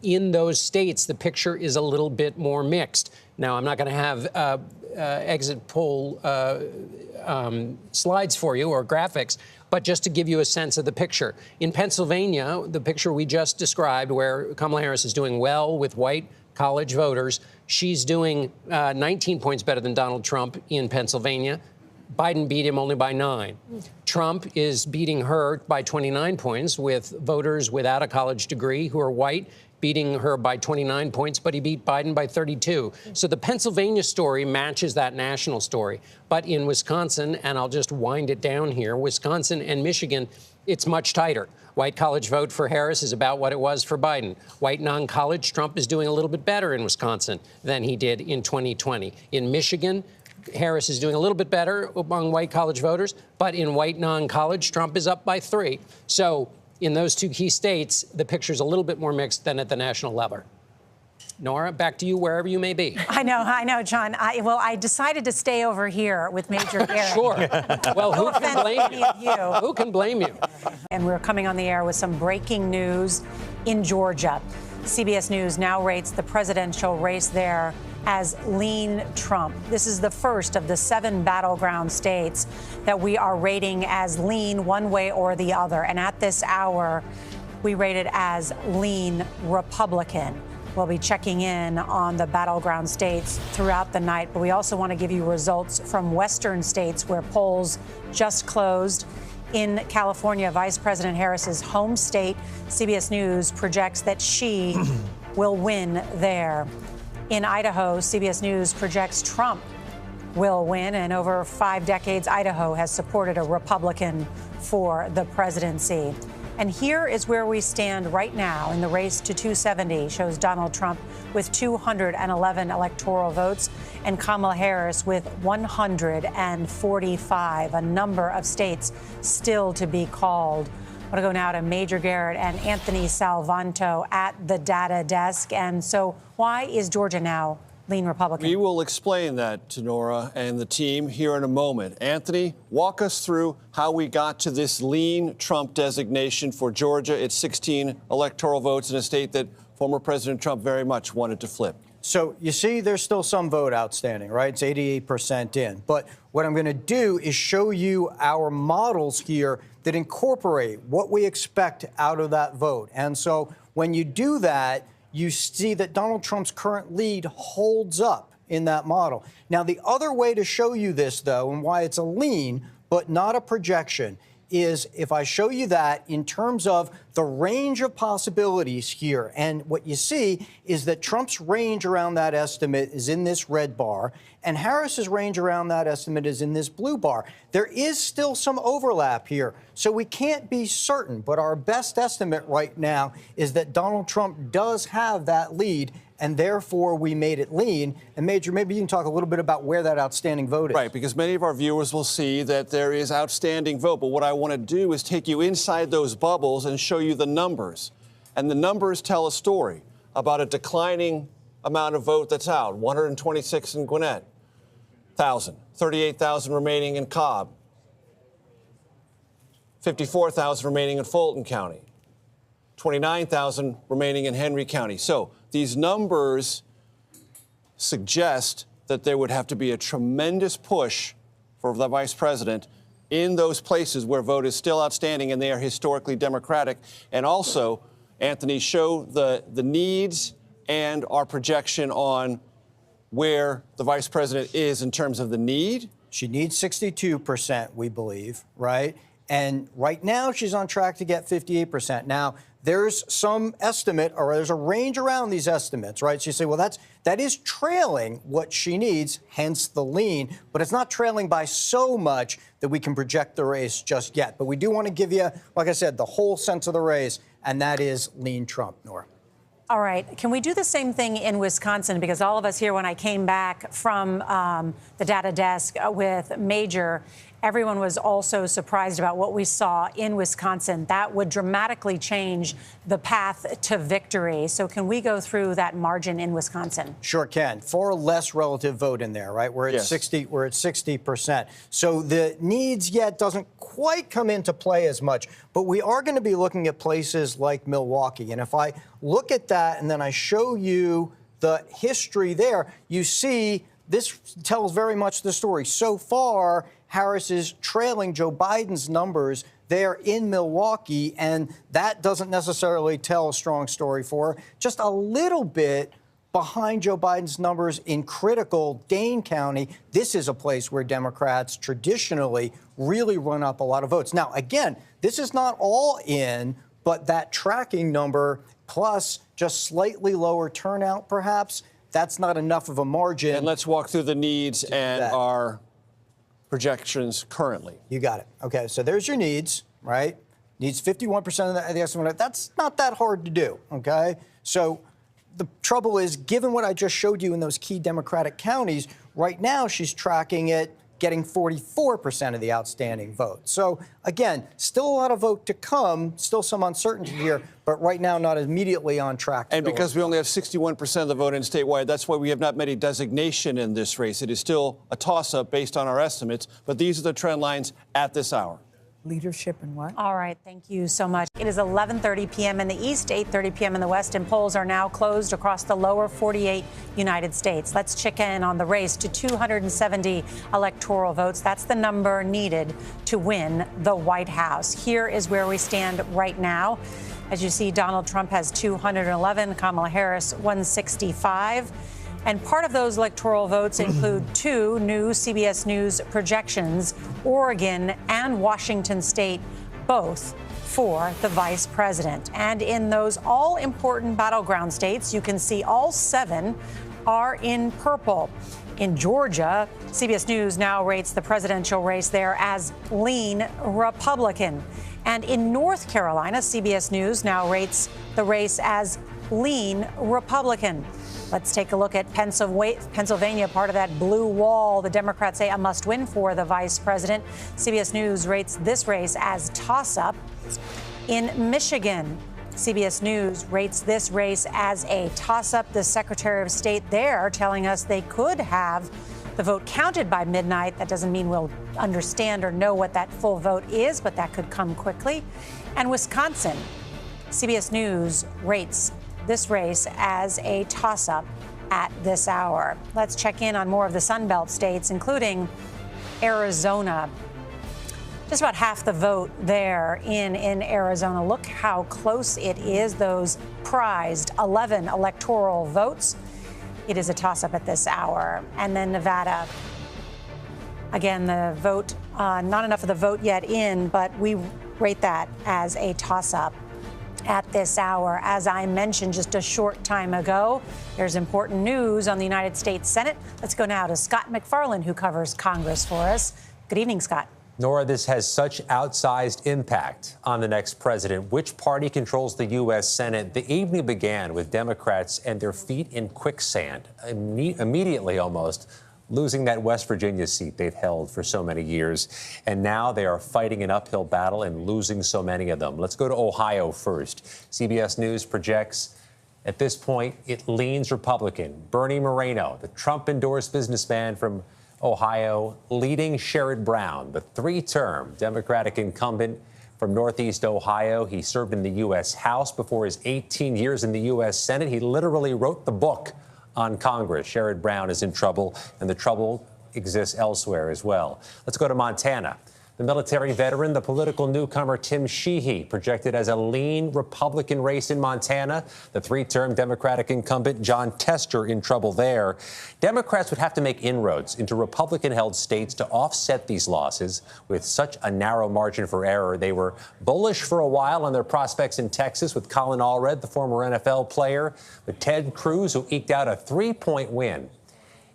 Speaker 7: In those states, the picture is a little bit more mixed. Now, I'm not going to have exit poll slides for you or graphics, but just to give you a sense of the picture. In Pennsylvania, the picture we just described, where Kamala Harris is doing well with white college voters, she's doing 19 points better than Donald Trump in Pennsylvania. Biden beat him only by 9. Trump is beating her by 29 points with voters without a college degree who are white, beating her by 29 points, but he beat Biden by 32. So the Pennsylvania story matches that national story. But in Wisconsin, and I'll just wind it down here, Wisconsin and Michigan, it's much tighter. White college vote for Harris is about what it was for Biden. White non-college, Trump is doing a little bit better in Wisconsin than he did in 2020. In Michigan, Harris is doing a little bit better among white college voters, but in white non-college, Trump is up by 3. So in those 2 key states, the picture's a little bit more mixed than at the national level. Nora, back to you wherever you may be.
Speaker 1: I know, John. I decided to stay over here with Major Garrett.
Speaker 7: Sure. Well, who can blame you? Who can blame you?
Speaker 1: And we're coming on the air with some breaking news in Georgia. CBS News now rates the presidential race there as lean Trump. This is the first of the 7 battleground states that we are rating as lean one way or the other. And at this hour, we rate it as lean Republican. We'll be checking in on the battleground states throughout the night, but we also want to give you results from western states where polls just closed. In California, Vice President Harris's home state, CBS News projects that she will win there. In Idaho, CBS News projects Trump will win. And over 5 decades, Idaho has supported a Republican for the presidency. And here is where we stand right now in the race to 270, shows Donald Trump with 211 electoral votes and Kamala Harris with 145, a number of states still to be called. I want to go now to Major Garrett and Anthony Salvanto at the data desk. And so why is Georgia now lean Republican?
Speaker 3: We will explain that to Nora and the team here in a moment. Anthony, walk us through how we got to this lean Trump designation for Georgia. It's 16 electoral votes in a state that former President Trump very much wanted to flip.
Speaker 2: So you see there's still some vote outstanding, right? It's 88% in. But what I'm going to do is show you our models here that incorporate what we expect out of that vote. And so when you do that, you see that Donald Trump's current lead holds up in that model. Now, the other way to show you this, though, and why it's a lean but not a projection, is if I show you that in terms of the range of possibilities here. And what you see is that Trump's range around that estimate is in this red bar, and Harris's range around that estimate is in this blue bar. There is still some overlap here, so we can't be certain. But our best estimate right now is that Donald Trump does have that lead, and therefore we made it lean. And Major, maybe you can talk a little bit about where that outstanding vote is.
Speaker 3: Right, because many of our viewers will see that there is outstanding vote. But what I want to do is take you inside those bubbles and show you the numbers. And the numbers tell a story about a declining amount of vote that's out. 126 in Gwinnett, 38,000 remaining in Cobb, 54,000 remaining in Fulton County, 29,000 remaining in Henry County. So these numbers suggest that there would have to be a tremendous push for the vice president in those places where vote is still outstanding and they are historically Democratic. And also, Anthony, show the needs and our projection on where the vice president is in terms of the need.
Speaker 2: She needs 62%, we believe, right? And right now she's on track to get 58%. Now, there's some estimate, or there's a range around these estimates, right? So you say, well, that is trailing what she needs, hence the lean, but it's not trailing by so much that we can project the race just yet. But we do want to give you, like I said, the whole sense of the race, and that is lean Trump, Nora.
Speaker 1: All right. Can we do the same thing in Wisconsin? Because all of us here, when I came back from the data desk with Major, everyone was also surprised about what we saw in Wisconsin. That would dramatically change the path to victory. So can we go through that margin in Wisconsin?
Speaker 2: Sure can. Far less relative vote in there, right? We're at 60. We're at 60%. So the needs yet doesn't quite come into play as much. But we are going to be looking at places like Milwaukee. And if I look at that and then I show you the history there, you see this tells very much the story. So far, Harris is trailing Joe Biden's numbers there in Milwaukee, and that doesn't necessarily tell a strong story for her. Just a little bit behind Joe Biden's numbers in critical Dane County. This is a place where Democrats traditionally really run up a lot of votes. Now, again, this is not all in, but that tracking number plus just slightly lower turnout, perhaps, that's not enough of a margin.
Speaker 3: And let's walk through the needs and our projections currently.
Speaker 2: You got it. Okay, so there's your needs, right? Needs 51% of the estimate. That's not that hard to do, okay? So the trouble is, given what I just showed you in those key Democratic counties, right now she's tracking it getting 44% of the outstanding vote. So again, still a lot of vote to come, still some uncertainty here, but right now not immediately on track.
Speaker 3: And because we only have 61% of the vote in statewide, that's why we have not made a designation in this race. It is still a toss-up based on our estimates, but these are the trend lines at this hour.
Speaker 11: leadership and what?
Speaker 1: All right, thank you so much. It is 11:30 p.m. in the East, 8:30 p.m. in the West, and polls are now closed across the lower 48 United States. Let's check in on the race to 270 electoral votes. That's the number needed to win the White House. Here is where we stand right now. As you see, Donald Trump has 211, Kamala Harris 165. And part of those electoral votes include two new CBS News projections, Oregon and Washington State, both for the vice president. And in those all-important battleground states, you can see all 7 are in purple. In Georgia, CBS News now rates the presidential race there as lean Republican. And in North Carolina, CBS News now rates the race as lean Republican. Let's take a look at Pennsylvania, part of that blue wall the Democrats say a must-win for the vice president. CBS News rates this race as toss-up. In Michigan, CBS News rates this race as a toss-up. The Secretary of State there telling us they could have the vote counted by midnight. That doesn't mean we'll understand or know what that full vote is, but that could come quickly. And Wisconsin, CBS News rates this race as a toss-up at this hour. Let's check in on more of the Sun Belt states, including Arizona. Just about half the vote there in Arizona. Look how close it is, those prized 11 electoral votes. It is a toss-up at this hour. And then Nevada. Again, the vote, not enough of the vote yet in, but we rate that as a toss-up at this hour. As I mentioned just a short time ago, there's important news on the United States Senate. Let's go now to Scott McFarland, who covers Congress for us. Good evening, Scott.
Speaker 12: Nora, this has such outsized impact on the next president. Which party controls the U.S. Senate? The evening began with Democrats and their feet in quicksand, immediately almost losing that West Virginia seat they've held for so many years. And now they are fighting an uphill battle and losing so many of them. Let's go to Ohio first. CBS News projects at this point it leans Republican. Bernie Moreno, the Trump-endorsed businessman from Ohio, leading Sherrod Brown, the 3-term Democratic incumbent from Northeast Ohio. He served in the U.S. House before his 18 years in the U.S. Senate. He literally wrote the book on Congress. Sherrod Brown is in trouble, and the trouble exists elsewhere as well. Let's go to Montana. The military veteran, the political newcomer Tim Sheehy, projected as a lean Republican race in Montana. The 3-term Democratic incumbent John Tester in trouble there. Democrats would have to make inroads into Republican-held states to offset these losses with such a narrow margin for error. They were bullish for a while on their prospects in Texas with Colin Allred, the former NFL player, but Ted Cruz, who eked out a 3-point win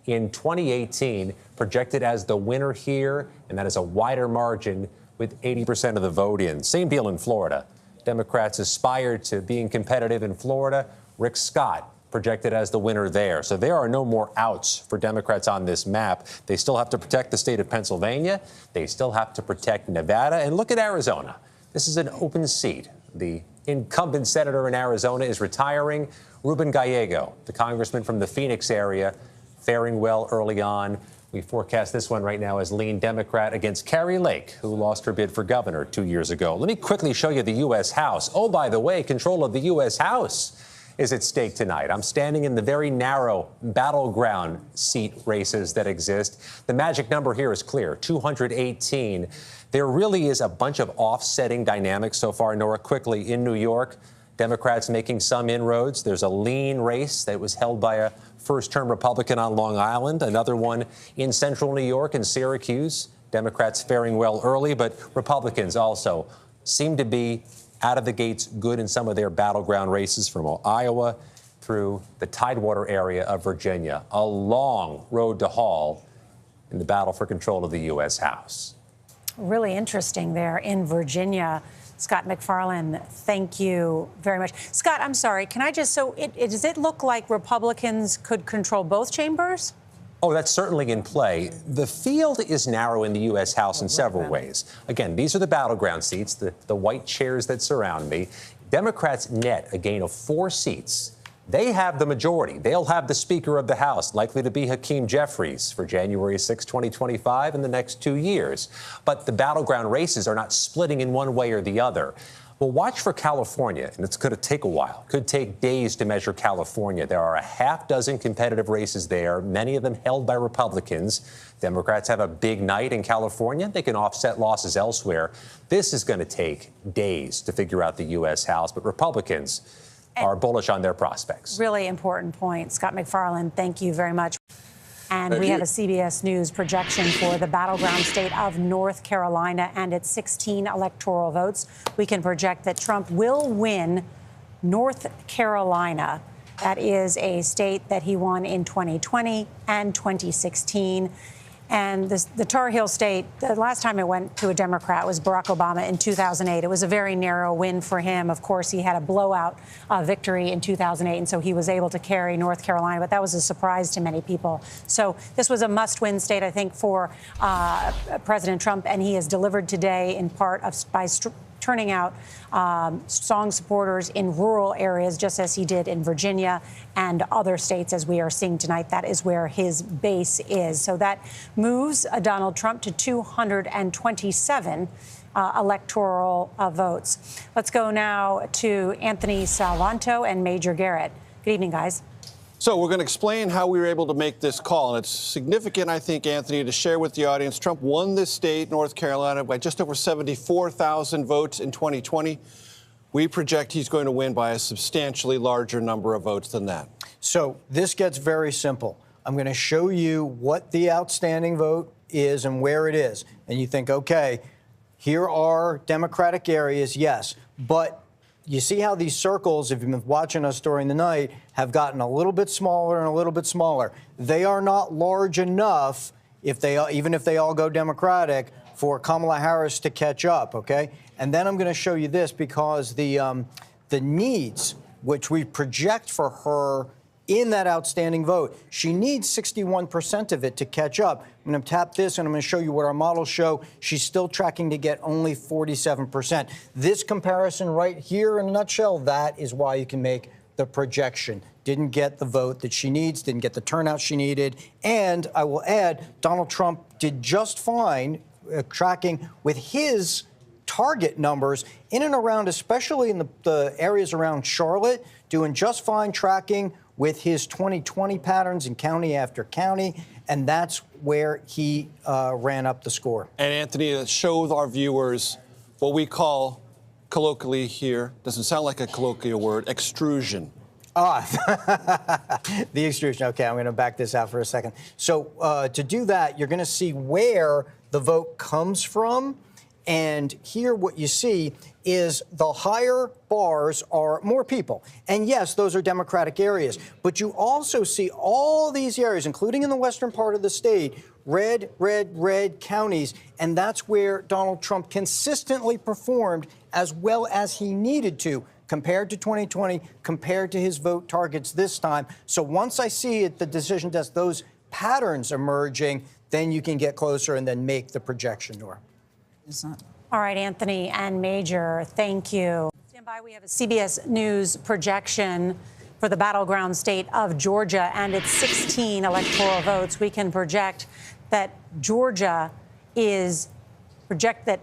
Speaker 12: in 2018, projected as the winner here, and that is a wider margin with 80% of the vote in. Same deal in Florida. Democrats aspired to being competitive in Florida. Rick Scott projected as the winner there. So there are no more outs for Democrats on this map. They still have to protect the state of Pennsylvania. They still have to protect Nevada. And look at Arizona. This is an open seat. The incumbent senator in Arizona is retiring. Ruben Gallego, the congressman from the Phoenix area, faring well early on. We forecast this one right now as lean Democrat against Carrie Lake, who lost her bid for governor 2 years ago. Let me quickly show you the U.S. House. Oh, by the way, control of the U.S. House is at stake tonight. I'm standing in the very narrow battleground seat races that exist. The magic number here is clear, 218. There really is a bunch of offsetting dynamics so far, Nora. Quickly, in New York, Democrats making some inroads. There's a lean race that was held by a first-term Republican on Long Island, another one in central New York and Syracuse. Democrats faring well early, but Republicans also seem to be out of the gates good in some of their battleground races from Iowa through the Tidewater area of Virginia. A long road to haul in the battle for control of the U.S. House.
Speaker 1: Really interesting there in Virginia. Scott McFarland, thank you very much. Scott, I'm sorry. Can I just, does it look like Republicans could control both chambers?
Speaker 12: Oh, that's certainly in play. The field is narrow in the U.S. House in several ways. Again, these are the battleground seats, the white chairs that surround me. Democrats net a gain of 4 seats They have the majority. They'll have the Speaker of the House, likely to be Hakeem Jeffries, for January 6, 2025, in the next 2 years. But the battleground races are not splitting in one way or the other. Well, watch for California, and it's going to take a while. Could take days to measure California. There are a half dozen competitive races there, many of them held by Republicans. Democrats have a big night in California. They can offset losses elsewhere. This is going to take days to figure out the U.S. House, but Republicans are bullish on their prospects.
Speaker 1: Really important point. Scott McFarland, thank you very much. And we have a CBS News projection for the battleground state of North Carolina and its 16 electoral votes. We can project that Trump will win North Carolina. That is a state that he won in 2020 and 2016. And the Tar Heel state, the last time it went to a Democrat was Barack Obama in 2008. It was a very narrow win for him. Of course, he had a blowout victory in 2008, and so he was able to carry North Carolina. But that was a surprise to many people. So this was a must-win state, I think, for President Trump, and he has delivered today in part by turning out strong supporters in rural areas, just as he did in Virginia and other states, as we are seeing tonight. That is where his base is. So that moves Donald Trump to 227 electoral votes. Let's go now to Anthony Salvanto and Major Garrett. Good evening, guys.
Speaker 3: So we're going to explain how we were able to make this call. And it's significant, I think, Anthony, to share with the audience. Trump won this state, North Carolina, by just over 74,000 votes in 2020. We project he's going to win by a substantially larger number of votes than that.
Speaker 2: So this gets very simple. I'm going to show you what the outstanding vote is and where it is. And you think, OK, here are Democratic areas, yes, but you see how these circles, if you've been watching us during the night, have gotten a little bit smaller and a little bit smaller. They are not large enough, even if they all go Democratic, for Kamala Harris to catch up, okay? And then I'm going to show you this because the needs, which we project for her in that outstanding vote, she needs 61% of it to catch up. I'm going to tap this, and I'm going to show you what our models show. She's still tracking to get only 47%. This comparison right here, in a nutshell, that is why you can make the projection. Didn't get the vote that she needs, didn't get the turnout she needed. And I will add, Donald Trump did just fine tracking with his target numbers in and around, especially in the areas around Charlotte, doing just fine tracking with his 2020 patterns in county after county, and that's where he ran up the score.
Speaker 3: And Anthony, to show our viewers what we call colloquially here, doesn't sound like a colloquial word, extrusion.
Speaker 2: The extrusion. Okay, I'm going to back this out for a second. So to do that, you're going to see where the vote comes from. And here what you see is the higher bars are more people. And yes, those are Democratic areas. But you also see all these areas, including in the western part of the state, red, red, red counties. And that's where Donald Trump consistently performed as well as he needed to, compared to 2020, compared to his vote targets this time. So once I see at the decision desk those patterns emerging, then you can get closer and then make the projection, Nora.
Speaker 1: All right, Anthony and Major, thank you. Stand by. We have a CBS News projection for the battleground state of Georgia and its 16 electoral votes. We can project that that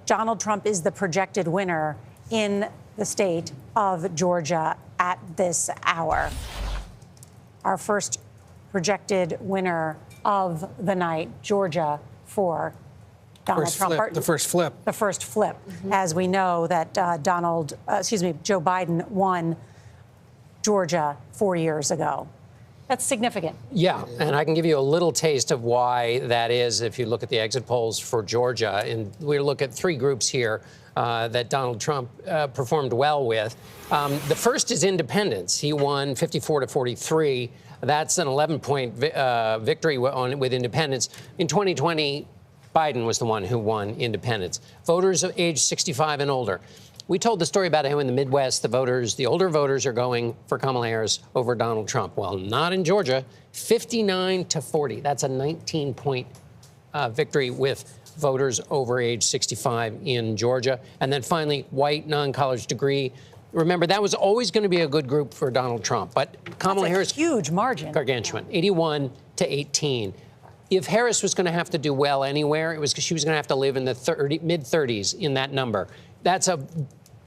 Speaker 1: Donald Trump is the projected winner in the state of Georgia at this hour. Our first projected winner of the night, Georgia, for Donald Trump.
Speaker 4: The first flip.
Speaker 1: The first flip, as we know that Joe Biden won Georgia 4 years ago. That's significant.
Speaker 7: Yeah, and I can give you a little taste of why that is if you look at the exit polls for Georgia. And we look at three groups here that Donald Trump performed well with. The first is independents. He won 54 to 43. That's an 11-point victory with independents. In 2020, Biden was the one who won independents. Voters age 65 and older. We told the story about how in the Midwest, the older voters are going for Kamala Harris over Donald Trump. Well, not in Georgia. 59 to 40. That's a 19-point victory with voters over age 65 in Georgia. And then finally, white, non-college degree. Remember, that was always going to be a good group for Donald Trump. But Kamala Harris,
Speaker 1: huge margin,
Speaker 7: gargantuan, 81 to 18. If Harris was going to have to do well anywhere, she was going to have to live in the mid-30s in that number. That's a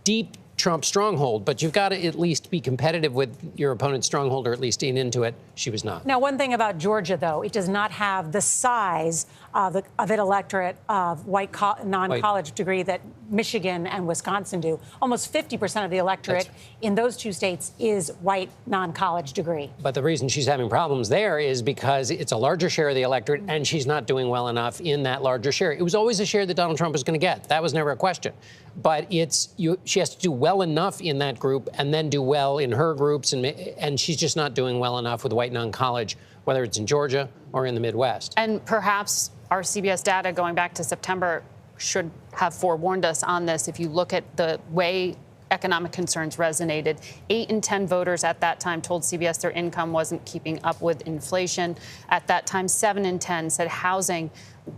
Speaker 7: deep Trump stronghold, but you've got to at least be competitive with your opponent's stronghold, or at least lean into it. She was not.
Speaker 1: Now, one thing about Georgia, though, it does not have the size of an electorate of white non-college degree that Michigan and Wisconsin do. Almost 50% of the electorate in those two states is white non-college degree.
Speaker 7: But the reason she's having problems there is because it's a larger share of the electorate, and she's not doing well enough in that larger share. It was always a share that Donald Trump was going to get. That was never a question. But she has to do well enough in that group and then do well in her groups, and she's just not doing well enough with white non-college, whether it's in Georgia or in the Midwest.
Speaker 11: And perhaps our CBS data going back to September should have forewarned us on this. If you look at the way economic concerns resonated, 8 in 10 voters at that time told CBS their income wasn't keeping up with inflation. At that time, 7 in 10 said housing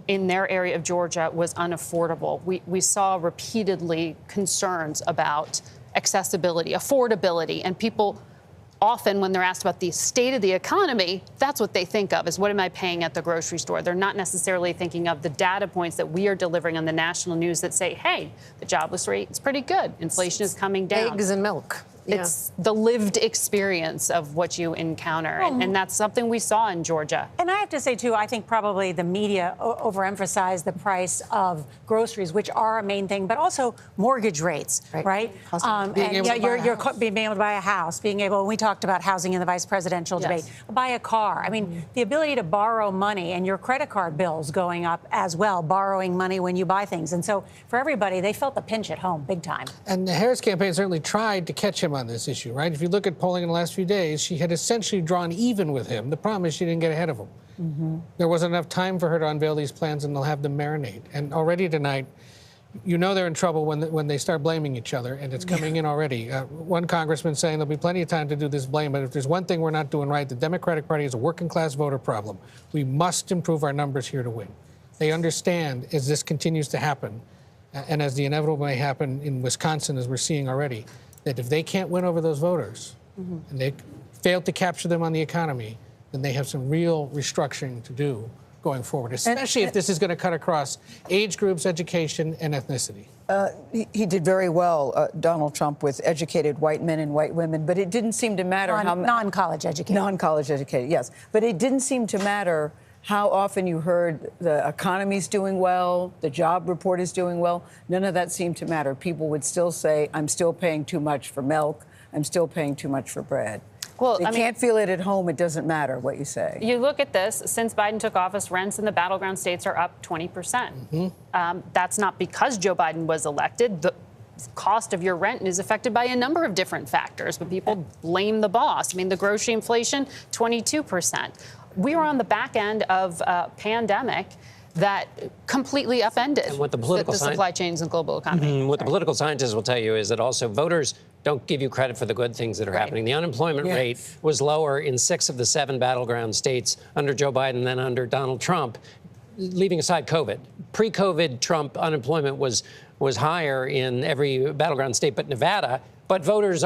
Speaker 11: in their area of Georgia was unaffordable. We saw repeatedly concerns about accessibility, affordability, and people often, when they're asked about the state of the economy, that's what they think of, is what am I paying at the grocery store? They're not necessarily thinking of the data points that we are delivering on the national news that say, hey, the jobless rate is pretty good. Inflation is coming down.
Speaker 13: Eggs and milk.
Speaker 11: It's the lived experience of what you encounter. And that's something we saw in Georgia.
Speaker 1: And I have to say, too, I think probably the media overemphasized the price of groceries, which are a main thing, but also mortgage rates, right? Being able to buy a house, being able, we talked about housing in the vice presidential debate, buy a car. I mean, the ability to borrow money, and your credit card bills going up as well, borrowing money when you buy things. And so for everybody, they felt the pinch at home big time.
Speaker 4: And the Harris campaign certainly tried to catch him on this issue, right? If you look at polling in the last few days, she had essentially drawn even with him. The problem is she didn't get ahead of him. There wasn't enough time for her to unveil these plans, and they'll have them marinate. And already tonight, you know they're in trouble when they start blaming each other, and it's coming in already. One congressman saying there'll be plenty of time to do this blame, but if there's one thing we're not doing right, the Democratic Party is a working-class voter problem. We must improve our numbers here to win. They understand, as this continues to happen, and as the inevitable may happen in Wisconsin, as we're seeing already, that if they can't win over those voters, and they fail to capture them on the economy, then they have some real restructuring to do going forward, especially if this is going to cut across age groups, education, and ethnicity.
Speaker 14: He did very well, Donald Trump, with educated white men and white women, but it didn't seem to matter how...
Speaker 1: Non-college educated.
Speaker 14: Non-college educated, yes. But it didn't seem to matter how often you heard the economy's doing well, the job report is doing well. None of that seemed to matter. People would still say, I'm still paying too much for milk. I'm still paying too much for bread.
Speaker 11: Well,
Speaker 14: they can't feel it at home. It doesn't matter what you say.
Speaker 11: You look at this, since Biden took office, rents in the battleground states are up 20%. That's not because Joe Biden was elected. The cost of your rent is affected by a number of different factors, but people blame the boss. I mean, the grocery inflation, 22%. We were on the back end of a pandemic that completely upended the supply chains and global economy.
Speaker 7: What the political scientists will tell you is that also voters don't give you credit for the good things that are happening. The unemployment rate was lower in 6 of the 7 battleground states under Joe Biden than under Donald Trump, leaving aside COVID. Pre-COVID, Trump unemployment was higher in every battleground state but Nevada. But voters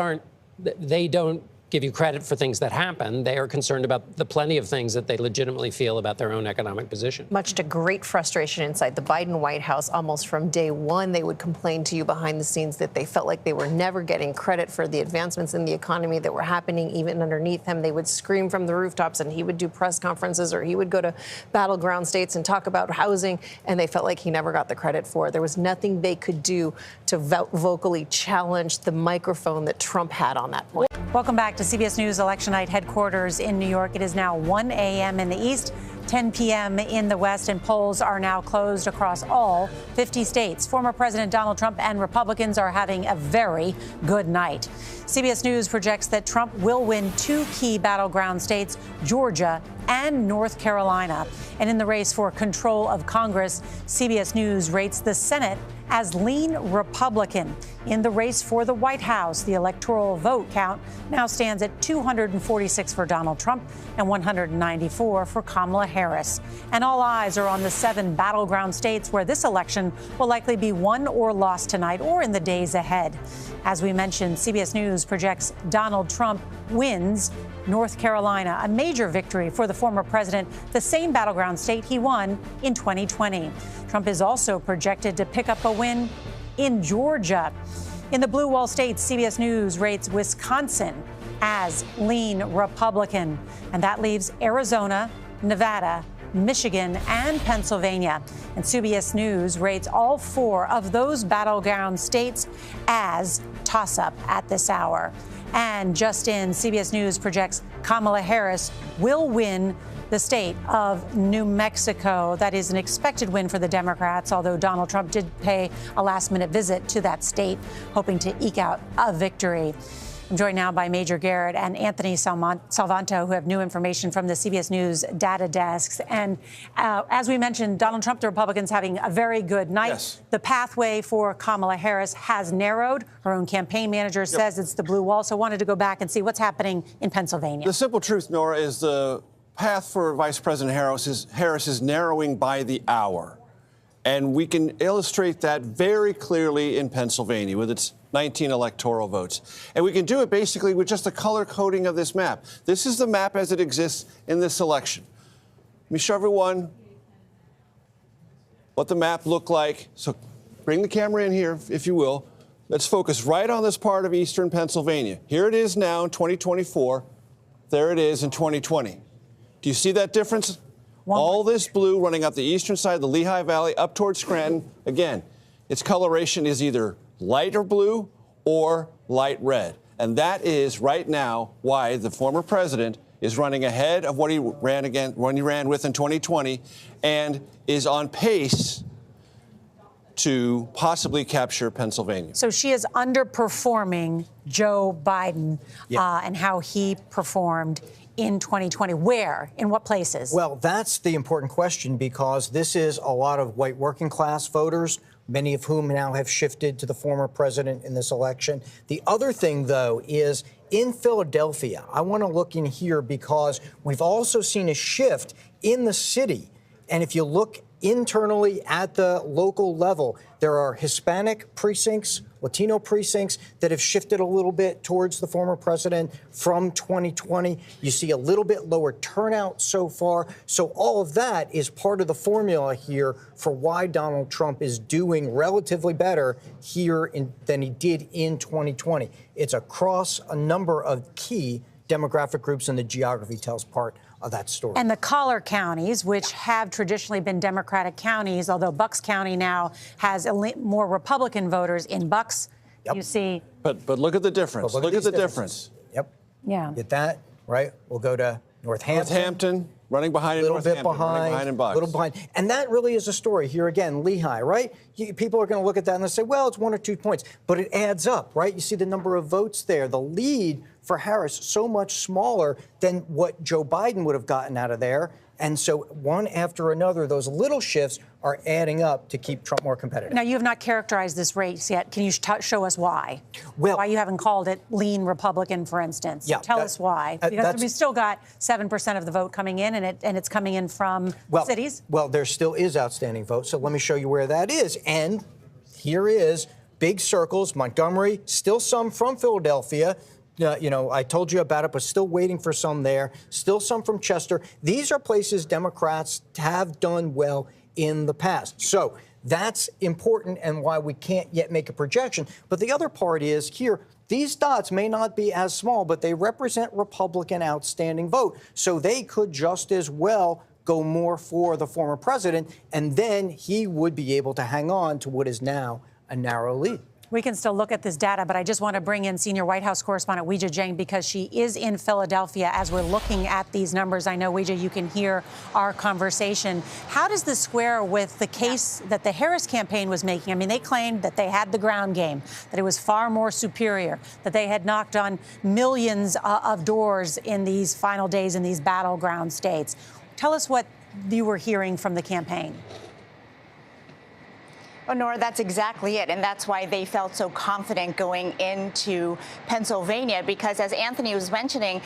Speaker 7: they don't give you credit for things that happen. They are concerned about the plenty of things that they legitimately feel about their own economic position.
Speaker 13: Much to great frustration inside the Biden White House. Almost from day one, they would complain to you behind the scenes that they felt like they were never getting credit for the advancements in the economy that were happening even underneath him. They would scream from the rooftops, and he would do press conferences, or he would go to battleground states and talk about housing, and they felt like he never got the credit for it. There was nothing they could do to vocally challenge the microphone that Trump had on that point.
Speaker 1: Welcome back to CBS News Election Night headquarters in New York. It is now 1 a.m. in the East, 10 p.m. in the West, and polls are now closed across all 50 states. Former President Donald Trump and Republicans are having a very good night. CBS News projects that Trump will win 2 key battleground states, Georgia and North Carolina. And in the race for control of Congress, CBS News rates the Senate as lean Republican. In the race for the White House, the electoral vote count now stands at 246 for Donald Trump and 194 for Kamala Harris. And all eyes are on the 7 battleground states where this election will likely be won or lost tonight or in the days ahead. As we mentioned, CBS News projects Donald Trump wins North Carolina, a major victory for the former president, the same battleground state he won in 2020. Trump is also projected to pick up a win in Georgia. In the blue wall states, CBS News rates Wisconsin as lean Republican, and that leaves Arizona, Nevada, Michigan, and Pennsylvania. And CBS News rates all 4 of those battleground states as toss-up at this hour. And just in, CBS News projects Kamala Harris will win the state of New Mexico. That is an expected win for the Democrats, although Donald Trump did pay a last-minute visit to that state, hoping to eke out a victory. I'm joined now by Major Garrett and Anthony Salvanto, who have new information from the CBS News data desks. And as we mentioned, Donald Trump, the Republicans having a very good night.
Speaker 3: Yes.
Speaker 1: The pathway for Kamala Harris has narrowed. Her own campaign manager says it's the blue wall. So wanted to go back and see what's happening in Pennsylvania.
Speaker 3: The simple truth, Nora, is the path for Vice President Harris is narrowing by the hour. And we can illustrate that very clearly in Pennsylvania with its 19 electoral votes. And we can do it basically with just the color coding of this map. This is the map as it exists in this election. Let me show everyone what the map looked like. So bring the camera in here, if you will. Let's focus right on this part of eastern Pennsylvania. Here it is now in 2024. There it is in 2020. Do you see that difference? All this blue running up the eastern side of the Lehigh Valley up towards Scranton. Again, its coloration is either lighter blue or light red. And that is right now why the former president is running ahead of what he ran with in 2020 and is on pace to possibly capture Pennsylvania.
Speaker 1: So she is underperforming Joe Biden and how he performed in 2020. Where? In what places?
Speaker 2: Well, that's the important question, because this is a lot of white working class voters, many of whom now have shifted to the former president in this election. The other thing, though, is in Philadelphia. I want to look in here because we've also seen a shift in the city. And if you look internally at the local level, there are Hispanic precincts, Latino precincts that have shifted a little bit towards the former president from 2020. You see a little bit lower turnout so far. So all of that is part of the formula here for why Donald Trump is doing relatively better here than he did in 2020. It's across a number of key demographic groups, and the geography tells part of that story.
Speaker 1: And the collar counties, which have traditionally been Democratic counties, although Bucks County now has more Republican voters. In Bucks, you see.
Speaker 3: But look at the difference. Look at the difference.
Speaker 2: Yep.
Speaker 1: Yeah.
Speaker 2: Get that, right? We'll go to Northampton.
Speaker 3: Northampton, running behind in Northampton, running behind in Bucks.
Speaker 2: Little behind. And that really is a story here again, Lehigh, right? People are going to look at that and they say, well, it's 1 or 2 points, but it adds up, right? You see the number of votes there. The lead for Harris so much smaller than what Joe Biden would have gotten out of there. And so one after another, those little shifts are adding up to keep Trump more competitive.
Speaker 1: Now, you have not characterized this race yet. Can you show us why?
Speaker 2: Well,
Speaker 1: why you haven't called it lean Republican, for instance?
Speaker 2: Yeah,
Speaker 1: Tell us why. Because we've still got 7% of the vote coming in, and it's coming in from cities.
Speaker 2: Well, there still is outstanding vote. So let me show you where that is. And here is big circles, Montgomery, still some from Philadelphia. I told you about it, but still waiting for some there. Still some from Chester. These are places Democrats have done well in the past. So that's important and why we can't yet make a projection. But the other part is here, these dots may not be as small, but they represent Republican outstanding vote. So they could just as well go more for the former president, and then he would be able to hang on to what is now a narrow lead.
Speaker 1: We can still look at this data, but I just want to bring in senior White House correspondent Weijia Jiang because she is in Philadelphia as we're looking at these numbers. I know, Weijia, you can hear our conversation. How does this square with the case that the Harris campaign was making? I mean, they claimed that they had the ground game, that it was far more superior, that they had knocked on millions of doors in these final days in these battleground states. Tell us what you were hearing from the campaign.
Speaker 15: Well, Nora, that's exactly it. And that's why they felt so confident going into Pennsylvania, because as Anthony was mentioning,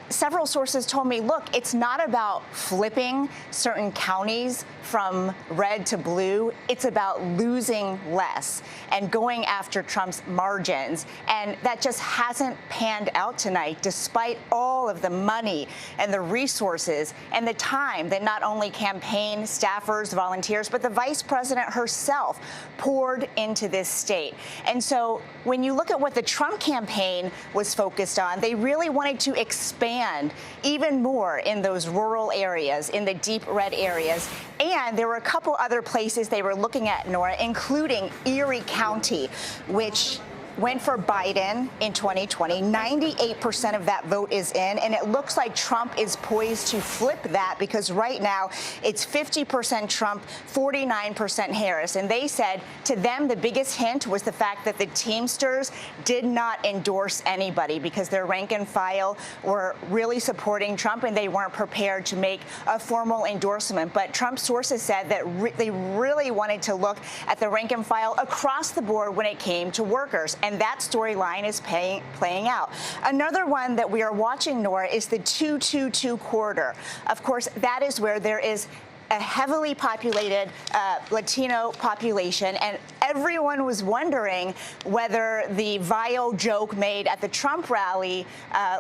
Speaker 15: several sources told me, look, it's not about flipping certain counties from red to blue. It's about losing less and going after Trump's margins. And that just hasn't panned out tonight, despite all of the money and the resources and the time that not only campaign staffers, volunteers, but the vice president herself poured into this state. And so when you look at what the Trump campaign was focused on, they really wanted to expand even more in those rural areas, in the deep red areas. And there were a couple other places they were looking at, Nora, including Erie County, which went for Biden in 2020. 98% of that vote is in, and it looks like Trump is poised to flip that because right now it's 50% Trump, 49% Harris. And they said to them the biggest hint was the fact that the Teamsters did not endorse anybody because their rank and file were really supporting Trump and they weren't prepared to make a formal endorsement. But Trump sources said that they really wanted to look at the rank and file across the board when it came to workers. And that storyline is playing out. Another one that we are watching, Nora, is the 222 corridor. Of course, that is where there is a heavily populated Latino population, and everyone was wondering whether the vile joke made at the Trump rally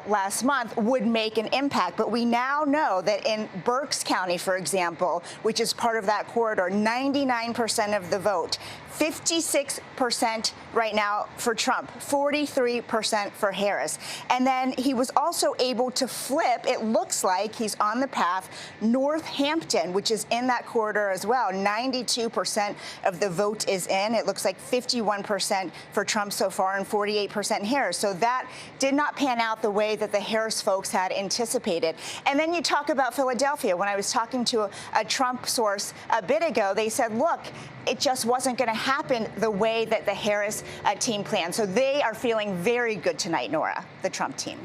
Speaker 15: last month would make an impact. But we now know that in Berks County, for example, which is part of that corridor, 99% of the vote, 56% right now for Trump, 43% for Harris. And then he was also able to flip, it looks like he's on the path, Northampton, which is in that corridor as well. 92% of the vote is in. It looks like 51% for Trump so far and 48% Harris. So that did not pan out the way that the Harris folks had anticipated. And then you talk about Philadelphia. When I was talking to a Trump source a bit ago, they said, look, it just wasn't going to happen the way that the Harris team planned. So they are feeling very good tonight, Nora, the Trump team.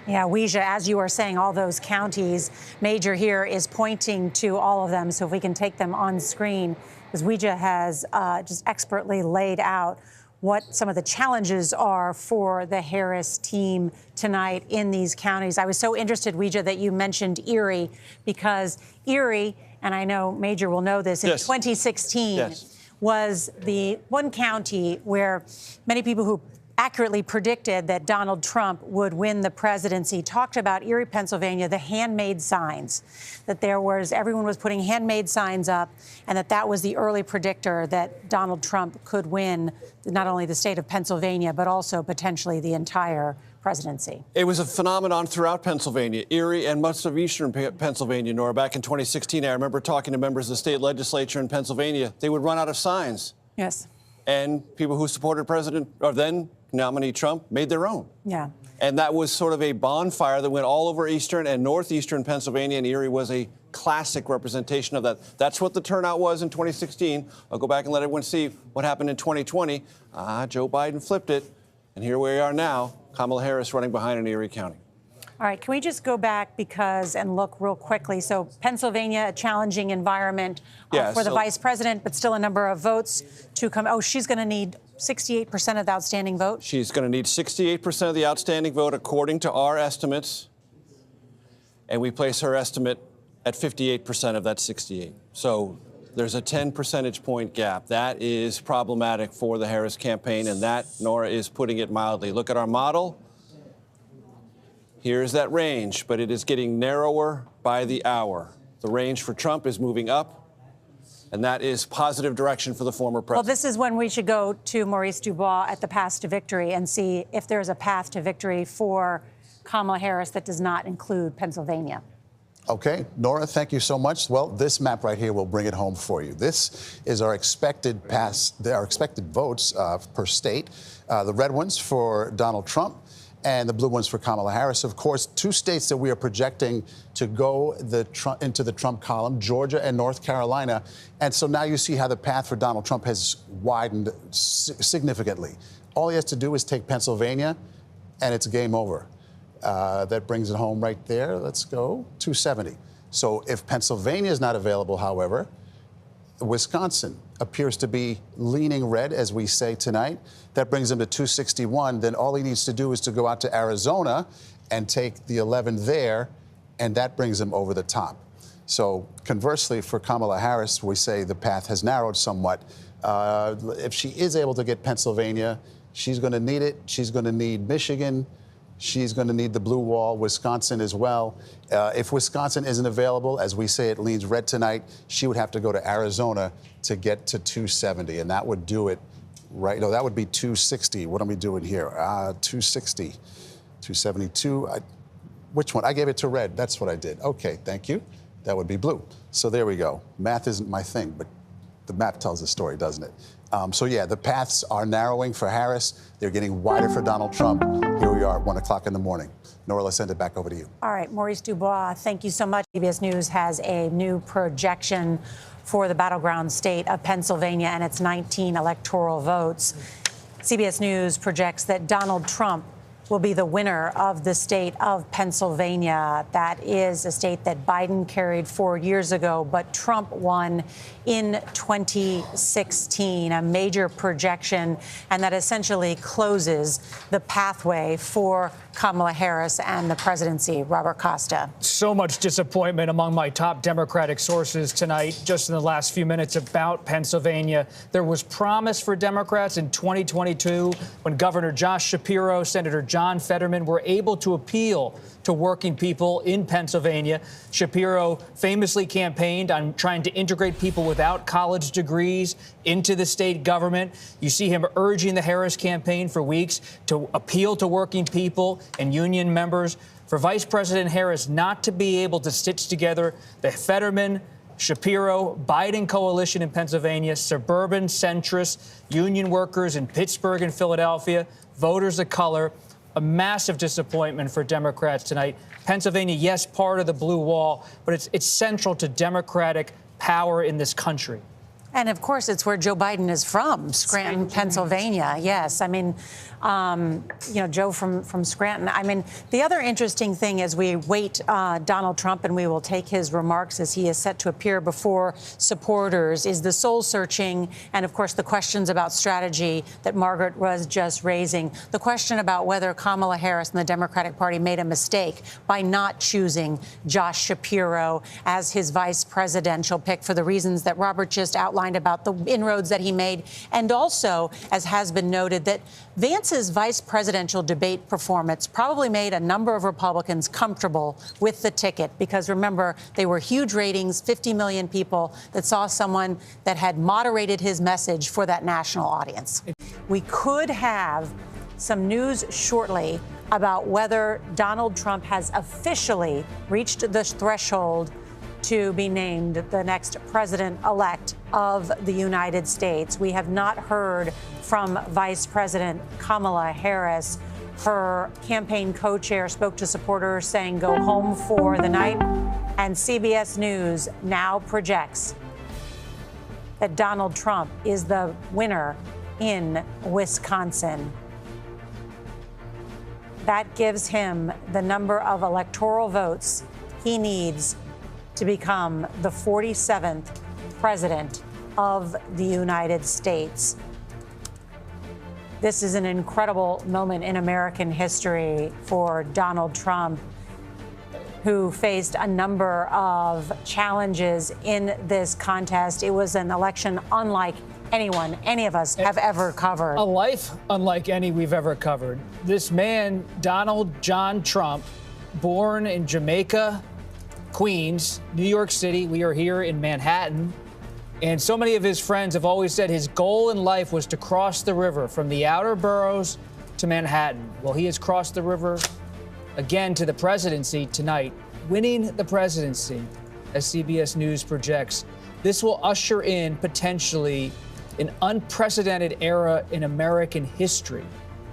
Speaker 1: Yeah, Weijia, as you were saying, all those counties, Major here is pointing to all of them. So if we can take them on screen, because Weijia has just expertly laid out what some of the challenges are for the Harris team tonight in these counties. I was so interested, Weijia, that you mentioned Erie, because Erie, and I know Major will know this, in 2016 was the one county where many people who accurately predicted that Donald Trump would win the presidency talked about Erie, Pennsylvania, the handmade signs, that everyone was putting handmade signs up, and that was the early predictor that Donald Trump could win not only the state of Pennsylvania, but also potentially the entire presidency.
Speaker 3: It was a phenomenon throughout Pennsylvania, Erie and much of eastern Pennsylvania, Nora. Back in 2016, I remember talking to members of the state legislature in Pennsylvania. They would run out of signs.
Speaker 1: Yes.
Speaker 3: And people who supported then nominee Trump made their own.
Speaker 1: Yeah.
Speaker 3: And that was sort of a bonfire that went all over eastern and northeastern Pennsylvania, and Erie was a classic representation of that. That's what the turnout was in 2016. I'll go back and let everyone see what happened in 2020. Joe Biden flipped it, and here we are now. Kamala Harris running behind in Erie County.
Speaker 1: All right, can we just go back and look real quickly? So Pennsylvania, a challenging environment for the vice president, but still a number of votes to come. Oh, she's going to need 68% of the outstanding vote?
Speaker 3: She's going to need 68% of the outstanding vote, according to our estimates. And we place her estimate at 58% of that 68. So there's a 10 percentage point gap. That is problematic for the Harris campaign, and that, Nora, is putting it mildly. Look at our model. Here's that range, but it is getting narrower by the hour. The range for Trump is moving up, and that is positive direction for the former president.
Speaker 1: Well, this is when we should go to Maurice Dubois at the Path to Victory and see if there's a path to victory for Kamala Harris that does not include Pennsylvania.
Speaker 16: Okay, Nora, thank you so much. Well, this map right here will bring it home for you. This is our expected votes per state. The red ones for Donald Trump and the blue ones for Kamala Harris. Of course, two states that we are projecting to go into the Trump column, Georgia and North Carolina. And so now you see how the path for Donald Trump has widened significantly. All he has to do is take Pennsylvania, and it's game over. That brings it home right there. Let's go 270. So if Pennsylvania is not available, however, Wisconsin appears to be leaning red, as we say tonight. That brings him to 261. Then all he needs to do is to go out to Arizona and take the 11 there, and that brings him over the top. So conversely, for Kamala Harris, we say the path has narrowed somewhat. If she is able to get Pennsylvania, she's going to need it. She's going to need Michigan. She's going to need the blue wall, Wisconsin as well. If Wisconsin isn't available, as we say, it leans red tonight, she would have to go to Arizona to get to 270, and that would do it right. No, that would be 260. What am I doing here? 260, 272. Which one? I gave it to red. That's what I did. Okay, thank you. That would be blue. So there we go. Math isn't my thing, but the map tells the story, doesn't it? So, yeah, the paths are narrowing for Harris. They're getting wider for Donald Trump. Here we are at 1 o'clock in the morning. Nora, let's send it back over to you.
Speaker 1: All right, Maurice Dubois, thank you so much. CBS News has a new projection for the battleground state of Pennsylvania and its 19 electoral votes. CBS News projects that Donald Trump will be the winner of the state of Pennsylvania. That is a state that Biden carried 4 years ago, but Trump won in 2016, a major projection, and that essentially closes the pathway for Kamala Harris and the presidency. Robert Costa.
Speaker 6: So much disappointment among my top Democratic sources tonight, just in the last few minutes, about Pennsylvania. There was promise for Democrats in 2022 when Governor Josh Shapiro, Senator John Fetterman were able to appeal to working people in Pennsylvania. Shapiro famously campaigned on trying to integrate people without college degrees into the state government. You see him urging the Harris campaign for weeks to appeal to working people and union members. For Vice President Harris not to be able to stitch together the Fetterman, Shapiro, Biden coalition in Pennsylvania, suburban centrists, union workers in Pittsburgh and Philadelphia, voters of color, a massive disappointment for Democrats tonight. Pennsylvania, yes, part of the blue wall, but it's central to Democratic power in this country.
Speaker 1: And of course, it's where Joe Biden is from, Scranton, Pennsylvania. Yes, I mean, Joe from Scranton. I mean, the other interesting thing as we wait Donald Trump, and we will take his remarks as he is set to appear before supporters, is the soul searching and, of course, the questions about strategy that Margaret was just raising. The question about whether Kamala Harris and the Democratic Party made a mistake by not choosing Josh Shapiro as his vice presidential pick for the reasons that Robert just outlined about the inroads that he made. And also, as has been noted, that Vance's vice presidential debate performance probably made a number of Republicans comfortable with the ticket, because remember, they were huge ratings, 50 million people that saw someone that had moderated his message for that national audience. We could have some news shortly about whether Donald Trump has officially reached the threshold to be named the next president-elect of the United States. We have not heard from Vice President Kamala Harris. Her campaign co-chair spoke to supporters saying go home for the night. And CBS News now projects that Donald Trump is the winner in Wisconsin. That gives him the number of electoral votes he needs to become the 47th president of the United States. This is an incredible moment in American history for Donald Trump, who faced a number of challenges in this contest. It was an election unlike any of us have ever covered.
Speaker 6: A life unlike any we've ever covered. This man, Donald John Trump, born in Jamaica, Queens, New York City. We are here in Manhattan. And so many of his friends have always said his goal in life was to cross the river from the outer boroughs to Manhattan. Well, he has crossed the river again to the presidency tonight. winning the presidency, as CBS News projects, this will usher in potentially an unprecedented era in American history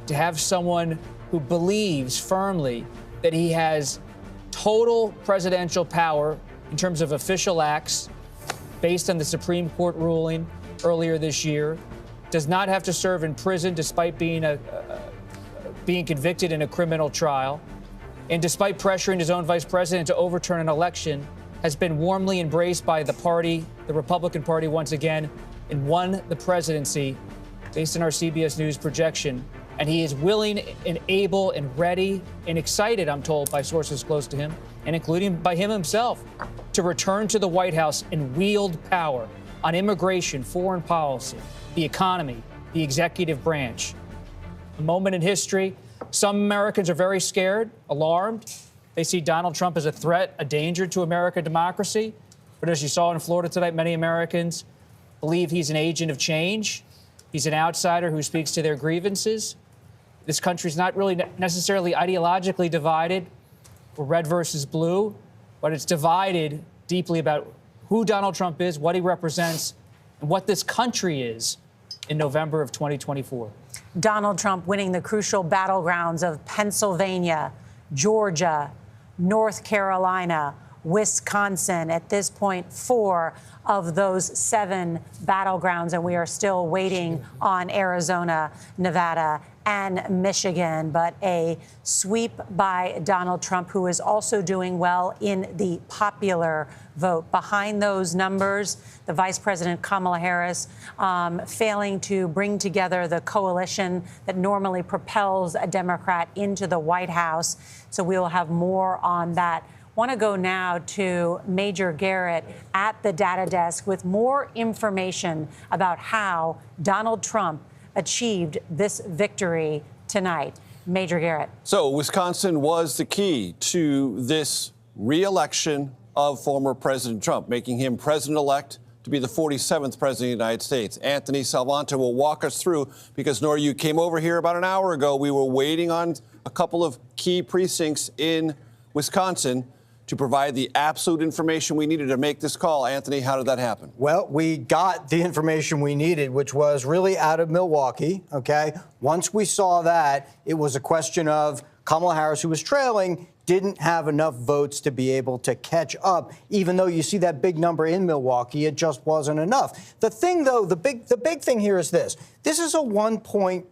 Speaker 6: to have someone who believes firmly that he has total presidential power in terms of official acts based on the Supreme Court ruling earlier this year, does not have to serve in prison despite being convicted in a criminal trial, and despite pressuring his own vice president to overturn an election, has been warmly embraced by the party, the Republican Party once again, and won the presidency based on our CBS News projection. And he is willing and able and ready and excited, I'm told by sources close to him, and including by him himself, to return to the White House and wield power on immigration, foreign policy, the economy, the executive branch. A moment in history. Some Americans are very scared, alarmed. They see Donald Trump as a threat, a danger to American democracy. But as you saw in Florida tonight, many Americans believe he's an agent of change. He's an outsider who speaks to their grievances. This country's not really necessarily ideologically divided, or red versus blue, but it's divided deeply about who Donald Trump is, what he represents, and what this country is in November of 2024.
Speaker 1: Donald Trump winning the crucial battlegrounds of Pennsylvania, Georgia, North Carolina, Wisconsin. At this point, 4 of those 7 battlegrounds, and we are still waiting on Arizona, Nevada, and Michigan. But a sweep by Donald Trump, who is also doing well in the popular vote. Behind those numbers, the Vice President Kamala Harris failing to bring together the coalition that normally propels a Democrat into the White House. So we will have more on that. Want to go now to Major Garrett at the data desk with more information about how Donald Trump achieved this victory tonight. Major Garrett.
Speaker 3: So Wisconsin was the key to this re-election of former President Trump, making him president-elect to be the 47th president of the United States. Anthony Salvanto will walk us through, because, Nora, you came over here about an hour ago. We were waiting on a couple of key precincts in Wisconsin to provide the absolute information we needed to make this call. Anthony, how did that happen?
Speaker 2: Well, we got the information we needed, which was really out of Milwaukee, okay? Once we saw that, it was a question of Kamala Harris, who was trailing, didn't have enough votes to be able to catch up. Even though you see that big number in Milwaukee, it just wasn't enough. The thing, though, the big thing here is this. This is a one-point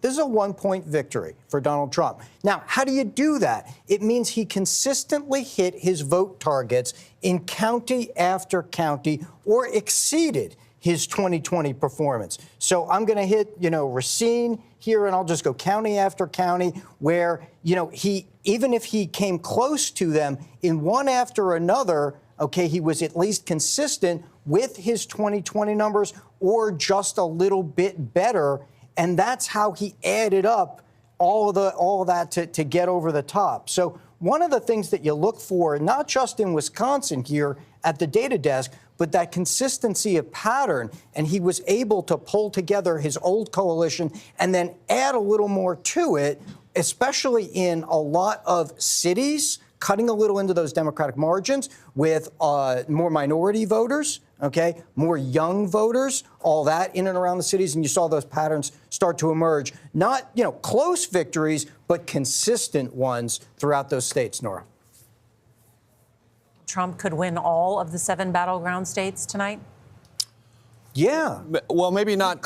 Speaker 2: victory for Donald Trump. Now, how do you do that? It means he consistently hit his vote targets in county after county, or exceeded his 2020 performance. So I'm going to hit, Racine here, and I'll just go county after county where, even if he came close to them in one after another, okay, he was at least consistent with his 2020 numbers or just a little bit better. And that's how he added up all of that to get over the top. So one of the things that you look for, not just in Wisconsin here at the data desk, but that consistency of pattern. And he was able to pull together his old coalition and then add a little more to it, especially in a lot of cities, cutting a little into those Democratic margins with more minority voters, okay, more young voters, all that in and around the cities. And you saw those patterns start to emerge. Not, close victories, but consistent ones throughout those states, Nora.
Speaker 1: Trump could win all of the 7 battleground states tonight?
Speaker 2: Yeah.
Speaker 3: Well, maybe not.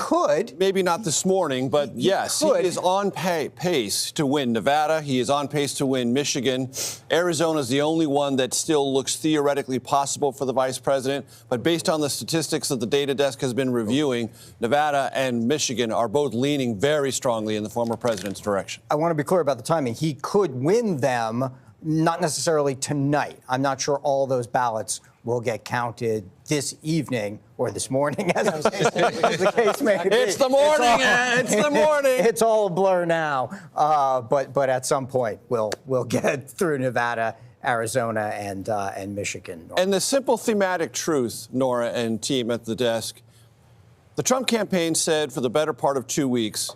Speaker 3: Maybe not this morning, but yes, he is on pace to win Nevada. He is on pace to win Michigan. Arizona is the only one that still looks theoretically possible for the vice president. But based on the statistics that the data desk has been reviewing, Nevada and Michigan are both leaning very strongly in the former president's direction.
Speaker 2: I want to be clear about the timing. He could win them, not necessarily tonight. I'm not sure all those ballots will get counted this evening or this morning, as the case may be.
Speaker 3: It's the morning. It's the morning.
Speaker 2: It's all a blur now. But at some point, we'll get through Nevada, Arizona, and Michigan.
Speaker 3: And the simple thematic truth, Nora and team at the desk, the Trump campaign said for the better part of 2 weeks,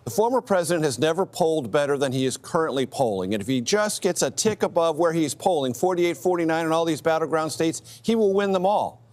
Speaker 3: the The former president has never polled better than he is currently polling. And if he just gets a tick above where he's polling, 48, 49 in all these battleground states, he will win them all.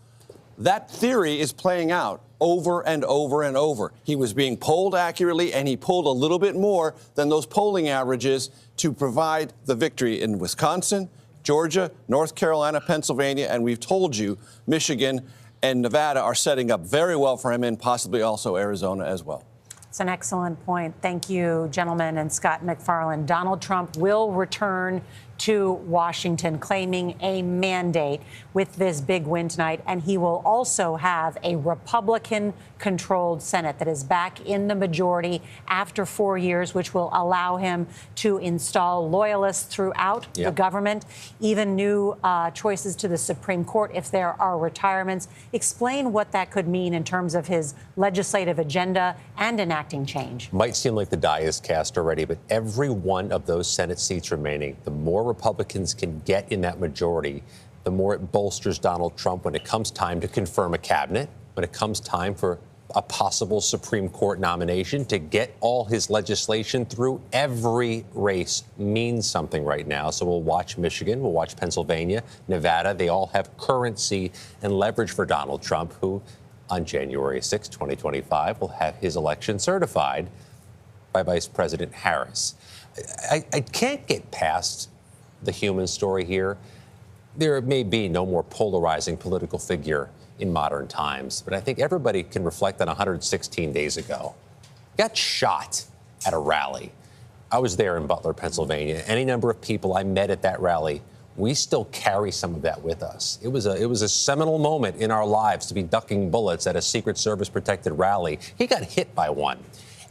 Speaker 3: That theory is playing out over and over and over. He was being polled accurately, and he pulled a little bit more than those polling averages to provide the victory in Wisconsin, Georgia, North Carolina, Pennsylvania, and we've told you Michigan and Nevada are setting up very well for him, and possibly also Arizona as well.
Speaker 1: It's an excellent point. Thank you, gentlemen, and Scott McFarland. Donald Trump will return to Washington, claiming a mandate with this big win tonight. And he will also have a Republican-controlled Senate that is back in the majority after 4 years, which will allow him to install loyalists throughout the government, even new choices to the Supreme Court if there are retirements. Explain what that could mean in terms of his legislative agenda and enacting change.
Speaker 12: Might seem like the die is cast already, but every one of those Senate seats remaining, the more Republicans can get in that majority, the more it bolsters Donald Trump when it comes time to confirm a cabinet, when it comes time for a possible Supreme Court nomination. To get all his legislation through, every race means something right now. So we'll watch Michigan, we'll watch Pennsylvania, Nevada. They all have currency and leverage for Donald Trump, who on January 6, 2025, will have his election certified by Vice President Harris. I can't get past the human story here. There may be no more polarizing political figure in modern times, but I think everybody can reflect on 116 days ago. Got shot at a rally. I was there in Butler, Pennsylvania. Any number of people I met at that rally, we still carry some of that with us. It was a seminal moment in our lives to be ducking bullets at a Secret Service protected rally. He got hit by one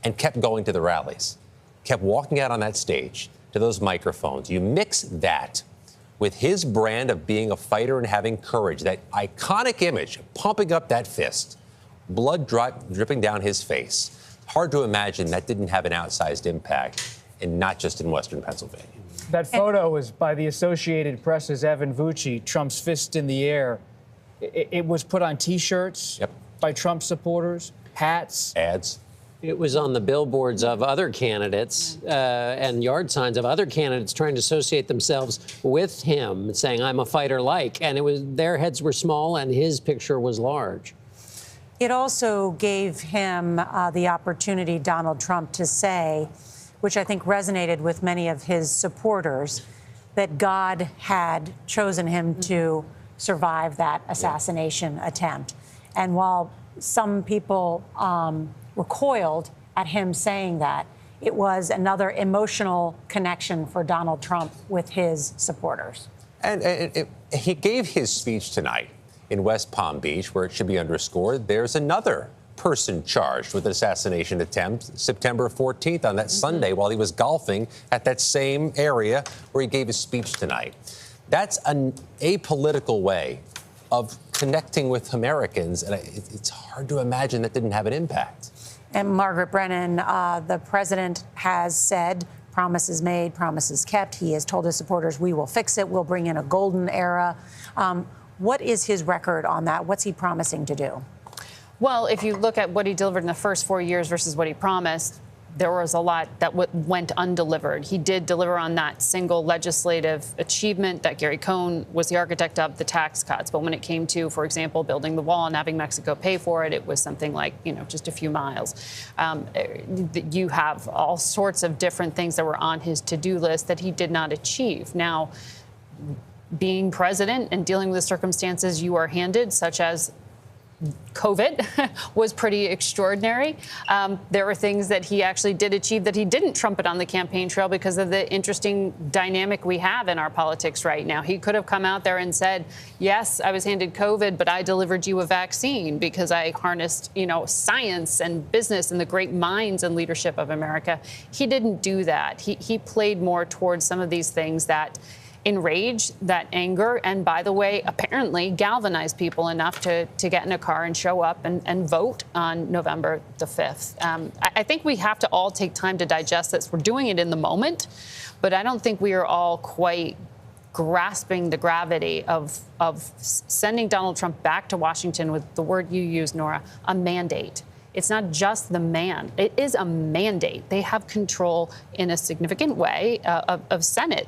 Speaker 12: and kept going to the rallies, kept walking out on that stage to those microphones. You mix that with his brand of being a fighter and having courage, that iconic image, pumping up that fist, blood dripping down his face. Hard to imagine that didn't have an outsized impact, and not just in Western Pennsylvania.
Speaker 6: That photo was by the Associated Press's Evan Vucci, Trump's fist in the air. It was put on T-shirts by Trump supporters, hats.
Speaker 12: Ads.
Speaker 7: It was on the billboards of other candidates and yard signs of other candidates trying to associate themselves with him, saying, I'm a fighter like. And it was, their heads were small and his picture was large.
Speaker 1: It also gave him the opportunity, Donald Trump, to say, which I think resonated with many of his supporters, that God had chosen him to survive that assassination attempt. And while some people recoiled at him saying that, it was another emotional connection for Donald Trump with his supporters.
Speaker 12: And he gave his speech tonight in West Palm Beach, where it should be underscored, there's another person charged with an assassination attempt September 14th on that Sunday while he was golfing at that same area where he gave his speech tonight. That's an apolitical way of connecting with Americans, and it's hard to imagine that didn't have an impact.
Speaker 1: And Margaret Brennan, the president has said, promises made, promises kept. He has told his supporters, we will fix it. We'll bring in a golden era. What is his record on that? What's he promising to do?
Speaker 11: Well, if you look at what he delivered in the first 4 years versus what he promised, there was a lot that went undelivered. He did deliver on that single legislative achievement that Gary Cohn was the architect of, the tax cuts. But when it came to, for example, building the wall and having Mexico pay for it, it was something like, just a few miles. You have all sorts of different things that were on his to-do list that he did not achieve. Now, being president and dealing with the circumstances you are handed, such as COVID, was pretty extraordinary. There were things that he actually did achieve that he didn't trumpet on the campaign trail because of the interesting dynamic we have in our politics right now. He could have come out there and said, yes, I was handed COVID, but I delivered you a vaccine because I harnessed, science and business and the great minds and leadership of America. He didn't do that. He played more towards some of these things that enrage, that anger, and by the way, apparently galvanize people enough to get in a car and show up and vote on November the 5th. I think we have to all take time to digest this. We're doing it in the moment, but I don't think we are all quite grasping the gravity of sending Donald Trump back to Washington with the word you used, Nora, a mandate. it's not just the man. It is a mandate. They have control in a significant way of Senate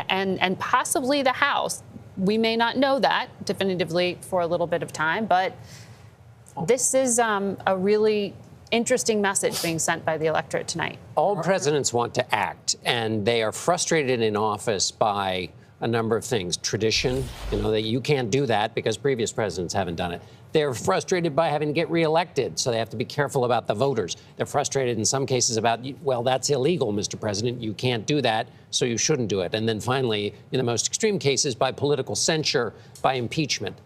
Speaker 11: and possibly the House. We may not know that definitively for a little bit of time, but this is a really interesting message being sent by the electorate tonight.
Speaker 7: All presidents want to act, and they are frustrated in office by a number of things. Tradition, that you can't do that because previous presidents haven't done it. They're frustrated by having to get reelected, so they have to be careful about the voters. They're frustrated in some cases about, well, that's illegal, Mr. President. You can't do that, so you shouldn't do it. And then finally, in the most extreme cases, by political censure, by impeachment.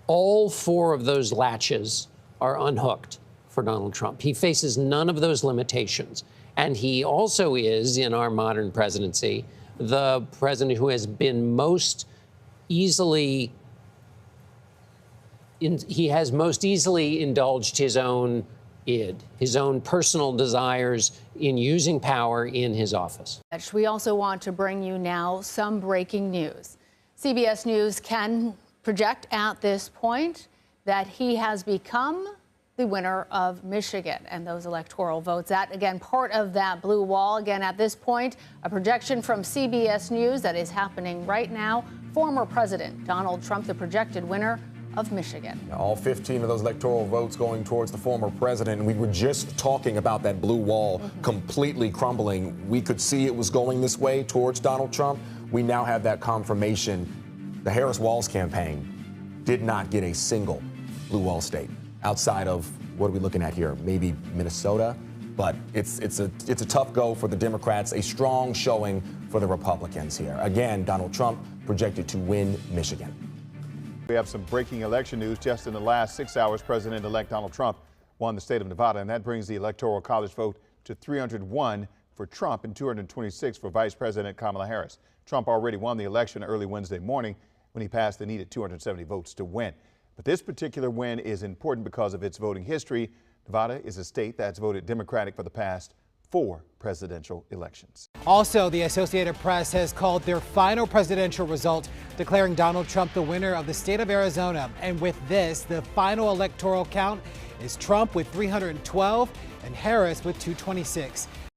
Speaker 7: All four of those latches are unhooked for Donald Trump. He faces none of those limitations. And he also is, in our modern presidency, the president who has been most easily indulged his own id, his own personal desires in using power in his office.
Speaker 17: We also want to bring you now some breaking news. CBS News can project at this point that he has become the winner of Michigan and those electoral votes. That, again, part of that blue wall. Again, at this point, a projection from CBS News that is happening right now. Former President Donald Trump, the projected winner of Michigan.
Speaker 18: All 15 of those electoral votes going towards the former president. And we were just talking about that blue wall completely crumbling. We could see it was going this way towards Donald Trump. We now have that confirmation. The Harris-Walz campaign did not get a single blue wall state outside of, what are we looking at here? Maybe Minnesota. But it's a tough go for the Democrats, a strong showing for the Republicans here. Again, Donald Trump projected to win Michigan.
Speaker 19: We have some breaking election news. Just in the last 6 hours, President-elect Donald Trump won the state of Nevada, and that brings the Electoral College vote to 301 for Trump and 226 for Vice President Kamala Harris. Trump already won the election early Wednesday morning when he passed the needed 270 votes to win. But this particular win is important because of its voting history. Nevada is a state that's voted Democratic for the past 4 presidential elections.
Speaker 20: Also, the Associated Press has called their final presidential result, declaring Donald Trump the winner of the state of Arizona. And with this, the final electoral count is Trump with 312 and Harris with 226.